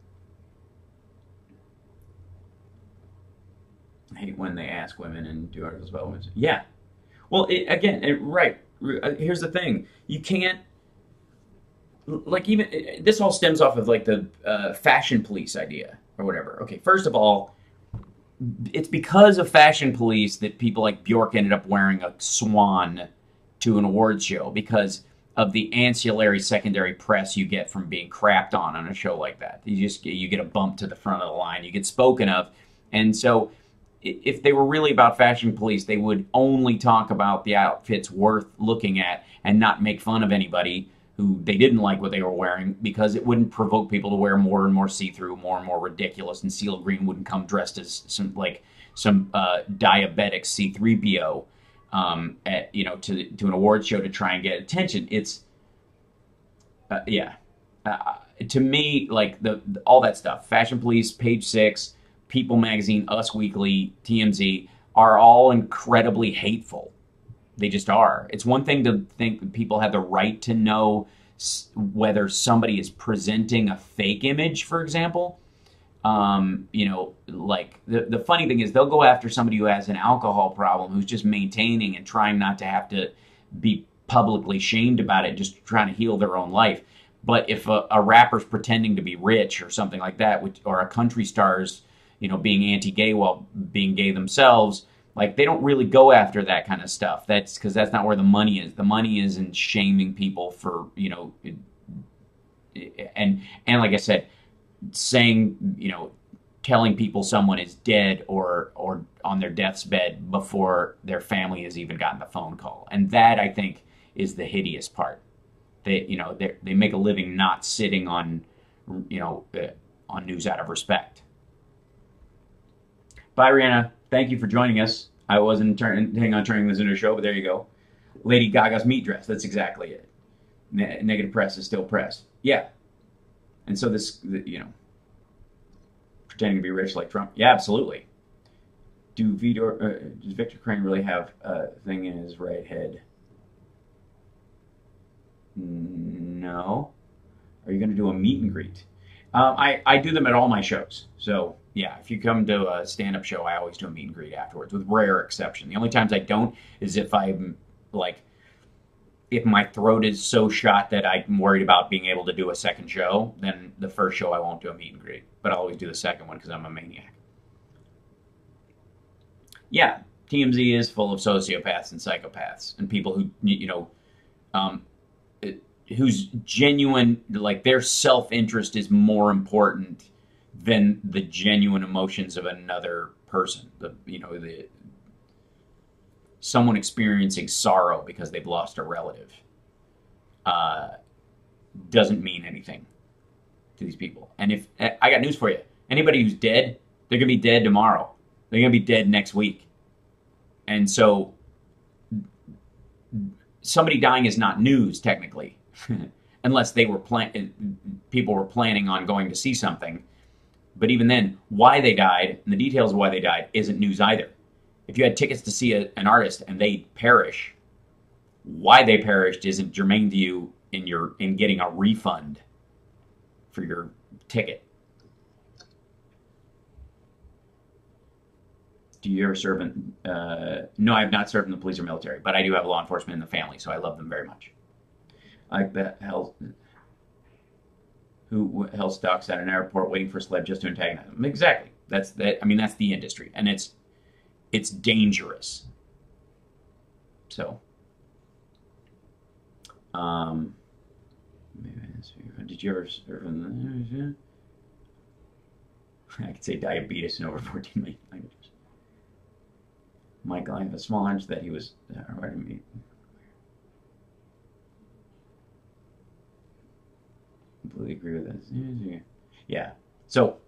I hate when they ask women and do articles about women. Yeah. Well, right. Here's the thing. You can't, like, even, this all stems off of, like, the fashion police idea or whatever. Okay, first of all, it's because of fashion police that people like Bjork ended up wearing a swan to an awards show, because of the ancillary secondary press you get from being crapped on a show like that. You get a bump to the front of the line, you get spoken of. And so if they were really about fashion police, they would only talk about the outfits worth looking at and not make fun of anybody who they didn't like what they were wearing, because it wouldn't provoke people to wear more and more see-through, more and more ridiculous, and Seal Green wouldn't come dressed as some diabetic C-3PO to an award show to try and get attention. It's to me, like, all that stuff, Fashion Police, Page 6, People Magazine, Us Weekly, TMZ, are all incredibly hateful. They just are. It's one thing to think that people have the right to know whether somebody is presenting a fake image, for example. Like, the funny thing is they'll go after somebody who has an alcohol problem, who's just maintaining and trying not to have to be publicly shamed about it, just trying to heal their own life. But if a rapper's pretending to be rich or something like that, or a country star's, being anti-gay while being gay themselves, like, they don't really go after that kind of stuff. That's because that's not where the money is. The money is in shaming people for, and like I said, saying, telling people someone is dead or on their death's bed before their family has even gotten the phone call. And that, I think, is the hideous part. They make a living not sitting on, on news out of respect. Bye, Rihanna. Thank you for joining us. I wasn't intending on turning this into a show, but there you go. Lady Gaga's meat dress. That's exactly it. Negative press is still press. Yeah. And so this, pretending to be rich like Trump. Yeah, absolutely. Does Victor Crane really have a thing in his right head? No. Are you going to do a meet and greet? I do them at all my shows. So, yeah, if you come to a stand-up show, I always do a meet and greet afterwards, with rare exception. The only times I don't is if I'm, like, if my throat is so shot that I'm worried about being able to do a second show, then the first show I won't do a meet and greet. But I'll always do the second one because I'm a maniac. Yeah, TMZ is full of sociopaths and psychopaths and people who, whose genuine, like, their self-interest is more important than the genuine emotions of another person. Someone experiencing sorrow because they've lost a relative doesn't mean anything to these people. And if I got news for you, anybody who's dead, they're gonna be dead tomorrow. They're gonna be dead next week. And so somebody dying is not news technically, unless they were people were planning on going to see something. But even then, why they died and the details of why they died isn't news either. If you had tickets to see an artist and they perish, why they perished isn't germane to you in getting a refund for your ticket. Do you ever serve in? No, I have not served in the police or military, but I do have law enforcement in the family, so I love them very much. I like that. who held stocks at an airport waiting for a celeb just to antagonize them. Exactly. That's that. I mean, that's the industry, and it's dangerous. So, did you ever serve in the? I could say diabetes in over 14 million languages. Michael, I have a small hunch that he was writing me. Completely agree with this. Yeah. So,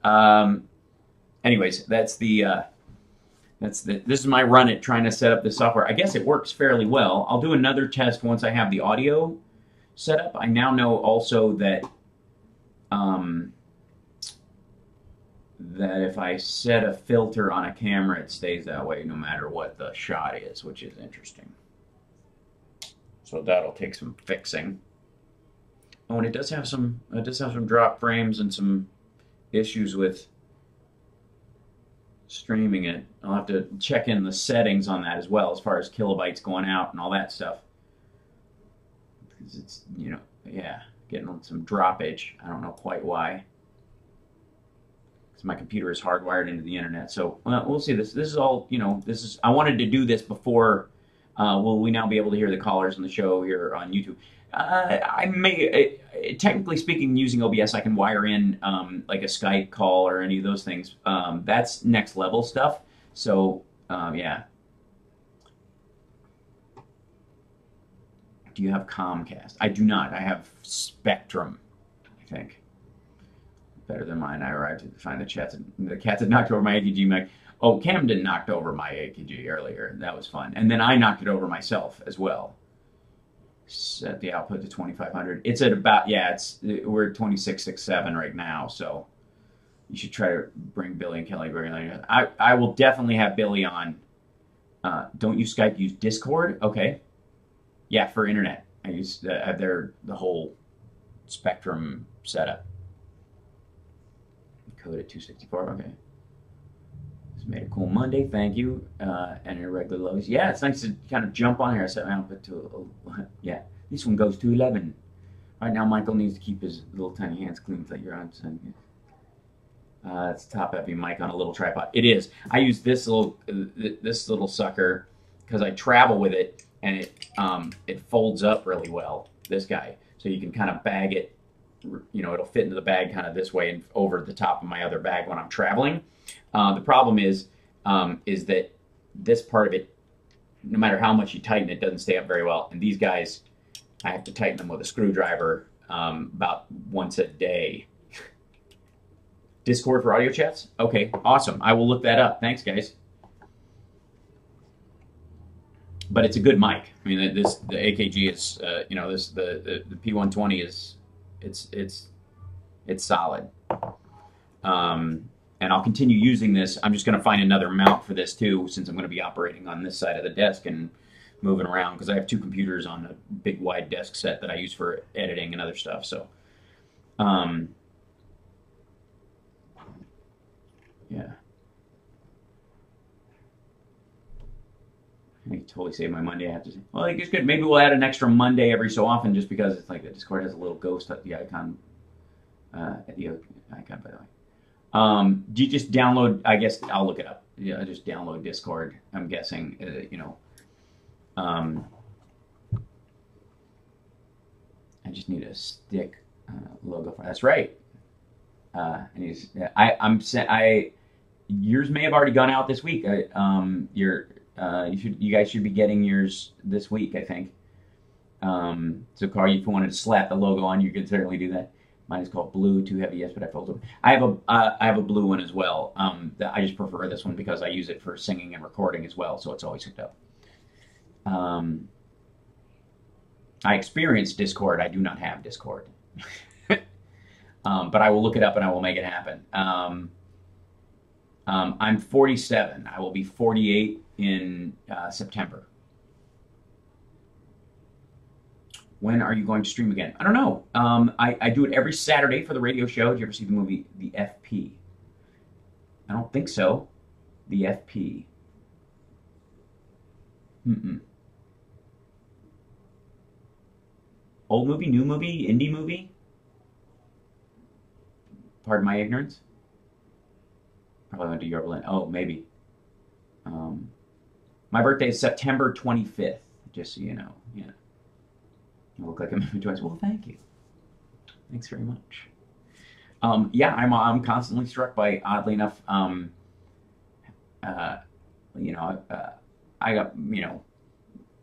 anyways, this is my run at trying to set up the software. I guess it works fairly well. I'll do another test once I have the audio set up. I now know also that that if I set a filter on a camera, it stays that way no matter what the shot is, which is interesting. So that'll take some fixing. Oh, and it does have some drop frames and some issues with streaming it. I'll have to check in the settings on that as well, as far as kilobytes going out and all that stuff. Because it's, you know, yeah, getting some droppage. I don't know quite why. Because my computer is hardwired into the internet. So we'll see. This is all, you know, this is, I wanted to do this before. Will we now be able to hear the callers on the show here on YouTube? I may, technically speaking, using OBS, I can wire in like a Skype call or any of those things. That's next level stuff. So, yeah. Do you have Comcast? I do not. I have Spectrum, I think. Better than mine. I arrived to find the cats had knocked over my AKG mic. Oh, Camden knocked over my AKG earlier. That was fun. And then I knocked it over myself as well. Set the output to 2500. It's at about, yeah, we're at 2667 right now, so you should try to bring Billy and Kelly. I will definitely have Billy on. Don't use Skype, use Discord. Okay. Yeah, for internet. I use the whole Spectrum setup. Code at 264. Okay. Just made a cool Monday. Thank you. And irregular lows. Yeah, it's nice to kind of jump on here. I set my output to yeah. This one goes to 11. Right now, Michael needs to keep his little tiny hands clean like you're on. It's a top-heavy mic on a little tripod. It is. I use this little sucker because I travel with it, and it folds up really well. This guy, so you can kind of bag it. You know, it'll fit into the bag kind of this way and over the top of my other bag when I'm traveling. The problem is that this part of it, no matter how much you tighten, it doesn't stay up very well. And these guys, I have to tighten them with a screwdriver about once a day. Discord for audio chats? Okay, awesome. I will look that up. Thanks, guys. But it's a good mic. I mean, the AKG is, you know, the P120 is, it's solid. And I'll continue using this. I'm just going to find another mount for this too, since I'm going to be operating on this side of the desk and moving around, because I have two computers on a big wide desk set that I use for editing and other stuff. So, yeah. I totally saved my Monday. I have to say, well, it's good. Maybe we'll add an extra Monday every so often, just because it's like the Discord has a little ghost at the icon. At the icon, by the way. Do you just download? I guess I'll look it up. Yeah, I just download Discord. I'm guessing, you know. I just need a stick logo for that's right. And he's, yours may have already gone out this week. You guys should be getting yours this week, I think. So, Carl, if you wanted to slap the logo on, you could certainly do that. Mine is called Blue, too heavy, yes, but I folded it. I have a blue one as well. I just prefer this one because I use it for singing and recording as well, so it's always hooked up. I experienced Discord. I do not have Discord. But I will look it up and I will make it happen. I'm 47. I will be 48 in September. When are you going to stream again? I don't know. I do it every Saturday for the radio show. Did you ever see the movie The FP? I don't think so. The FP. Old movie, new movie, indie movie? Pardon my ignorance. Probably went to Yorba Linda. Oh, maybe. My birthday is September 25th, just so you know. Yeah. I look like I'm in twice. Well, thank you. Thanks very much. Yeah, I'm constantly struck by, oddly enough, you know, I got, you know,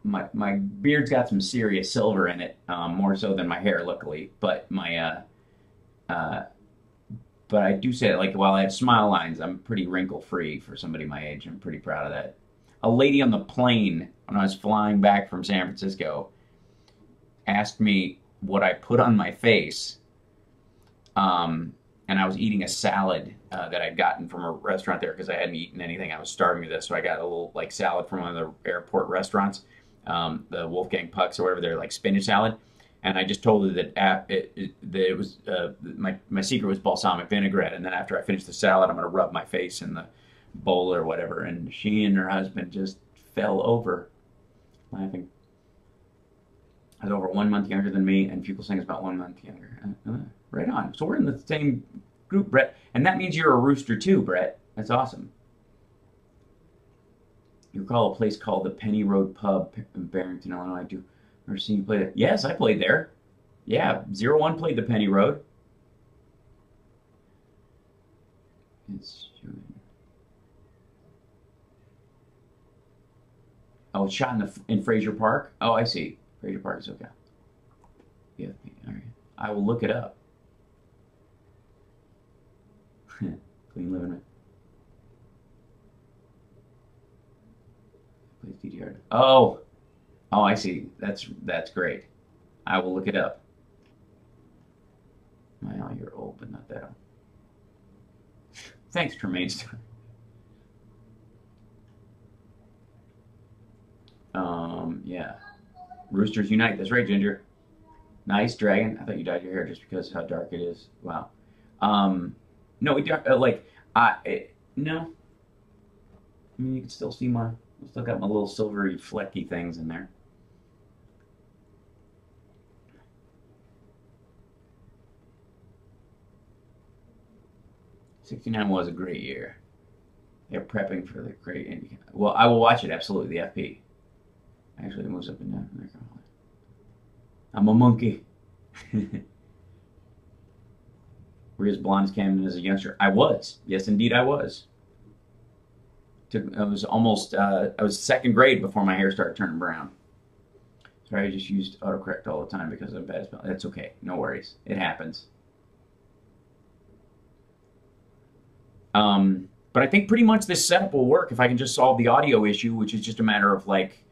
my beard's got some serious silver in it, more so than my hair, luckily. But but I do say that, like, while I have smile lines, I'm pretty wrinkle free for somebody my age. I'm pretty proud of that. A lady on the plane when I was flying back from San Francisco asked me what I put on my face, and I was eating a salad that I'd gotten from a restaurant there because I hadn't eaten anything. I was starving to this, so I got a little like salad from one of the airport restaurants, the Wolfgang Pucks or whatever. They're like spinach salad, and I just told her that it was my secret was balsamic vinaigrette. And then after I finished the salad, I'm gonna rub my face in the bowl or whatever. And she and her husband just fell over laughing. I was over 1 month younger than me, and people saying it's about 1 month younger. Right on. So we're in the same group, Brett. And that means you're a rooster too, Brett. That's awesome. You recall a place called the Penny Road Pub in Barrington, Illinois. I've never seen you play there. Yes, I played there. Yeah, 01 played the Penny Road. Oh, it's shot in Fraser Park? Oh, I see. Fraser Park is okay. Yeah, all right. I will look it up. Clean living room. Oh, I see. That's great. I will look it up. Well, you're old, but not that old. Thanks, Tremaine. Yeah. Roosters unite. That's right, Ginger. Nice, Dragon. I thought you dyed your hair just because how dark it is. Wow. No, we don't, no. I mean, you can still see I still got my little silvery flecky things in there. '69 was a great year. They're prepping for the great Indie. Well, I will watch it, absolutely, the FP. Actually, it moves up and down. I'm a monkey. Were you as blonde as Camden as a youngster? I was. Yes, indeed, I was. I was second grade before my hair started turning brown. Sorry, I just used autocorrect all the time because I'm bad at spelling. That's okay. No worries. It happens. But I think pretty much this setup will work if I can just solve the audio issue, which is just a matter of like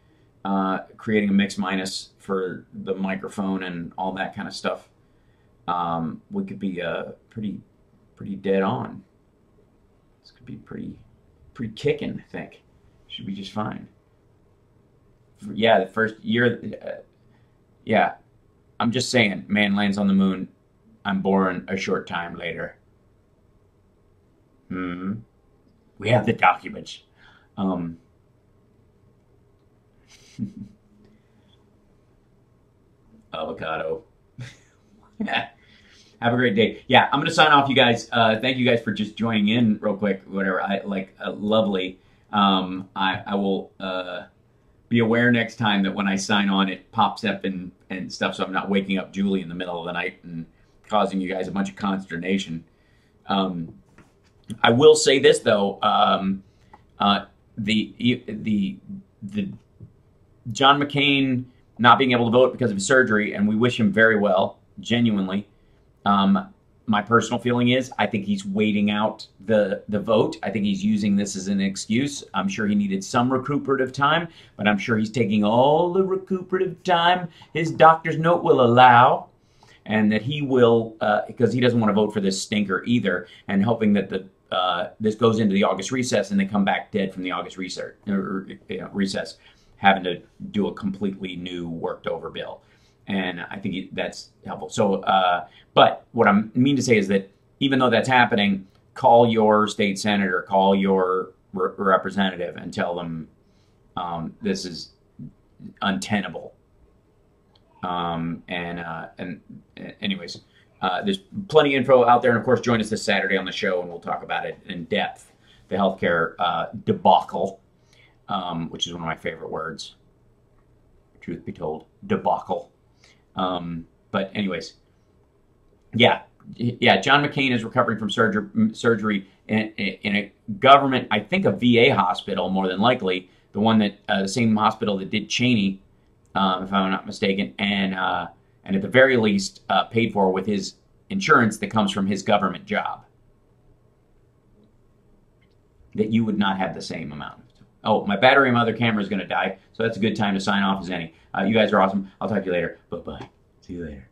creating a mix minus for the microphone and all that kind of stuff. We could be pretty dead on. This could be pretty kicking, I think. Should be just fine. Yeah, the first year, yeah. I'm just saying, man lands on the moon. I'm born a short time later. We have the documents. Avocado. Have a great day. Yeah, I'm going to sign off, you guys. Thank you guys for just joining in real quick. Whatever. Lovely. I will be aware next time that when I sign on, it pops up and stuff, so I'm not waking up Julie in the middle of the night and causing you guys a bunch of consternation. I will say this though, the John McCain not being able to vote because of his surgery, and we wish him very well, genuinely. My personal feeling is I think he's waiting out the vote. I think he's using this as an excuse. I'm sure he needed some recuperative time, but I'm sure he's taking all the recuperative time his doctor's note will allow, and that he will, because he doesn't want to vote for this stinker either, and hoping that this goes into the August recess and they come back dead from the August recess, having to do a completely new worked over bill. And I think that's helpful. So, but what I mean to say is that even though that's happening, call your state senator, call your representative and tell them this is untenable. And anyways, There's plenty of info out there. And of course, join us this Saturday on the show and we'll talk about it in depth. The healthcare debacle, which is one of my favorite words. Truth be told, debacle. But anyways, yeah, John McCain is recovering from surgery in a government, I think a VA hospital, more than likely, the one that the same hospital that did Cheney, if I'm not mistaken, and at the very least paid for with his insurance that comes from his government job. That you would not have the same amount. Oh, my battery on my other camera is going to die, so that's a good time to sign off as any. You guys are awesome. I'll talk to you later. Bye-bye. See you later.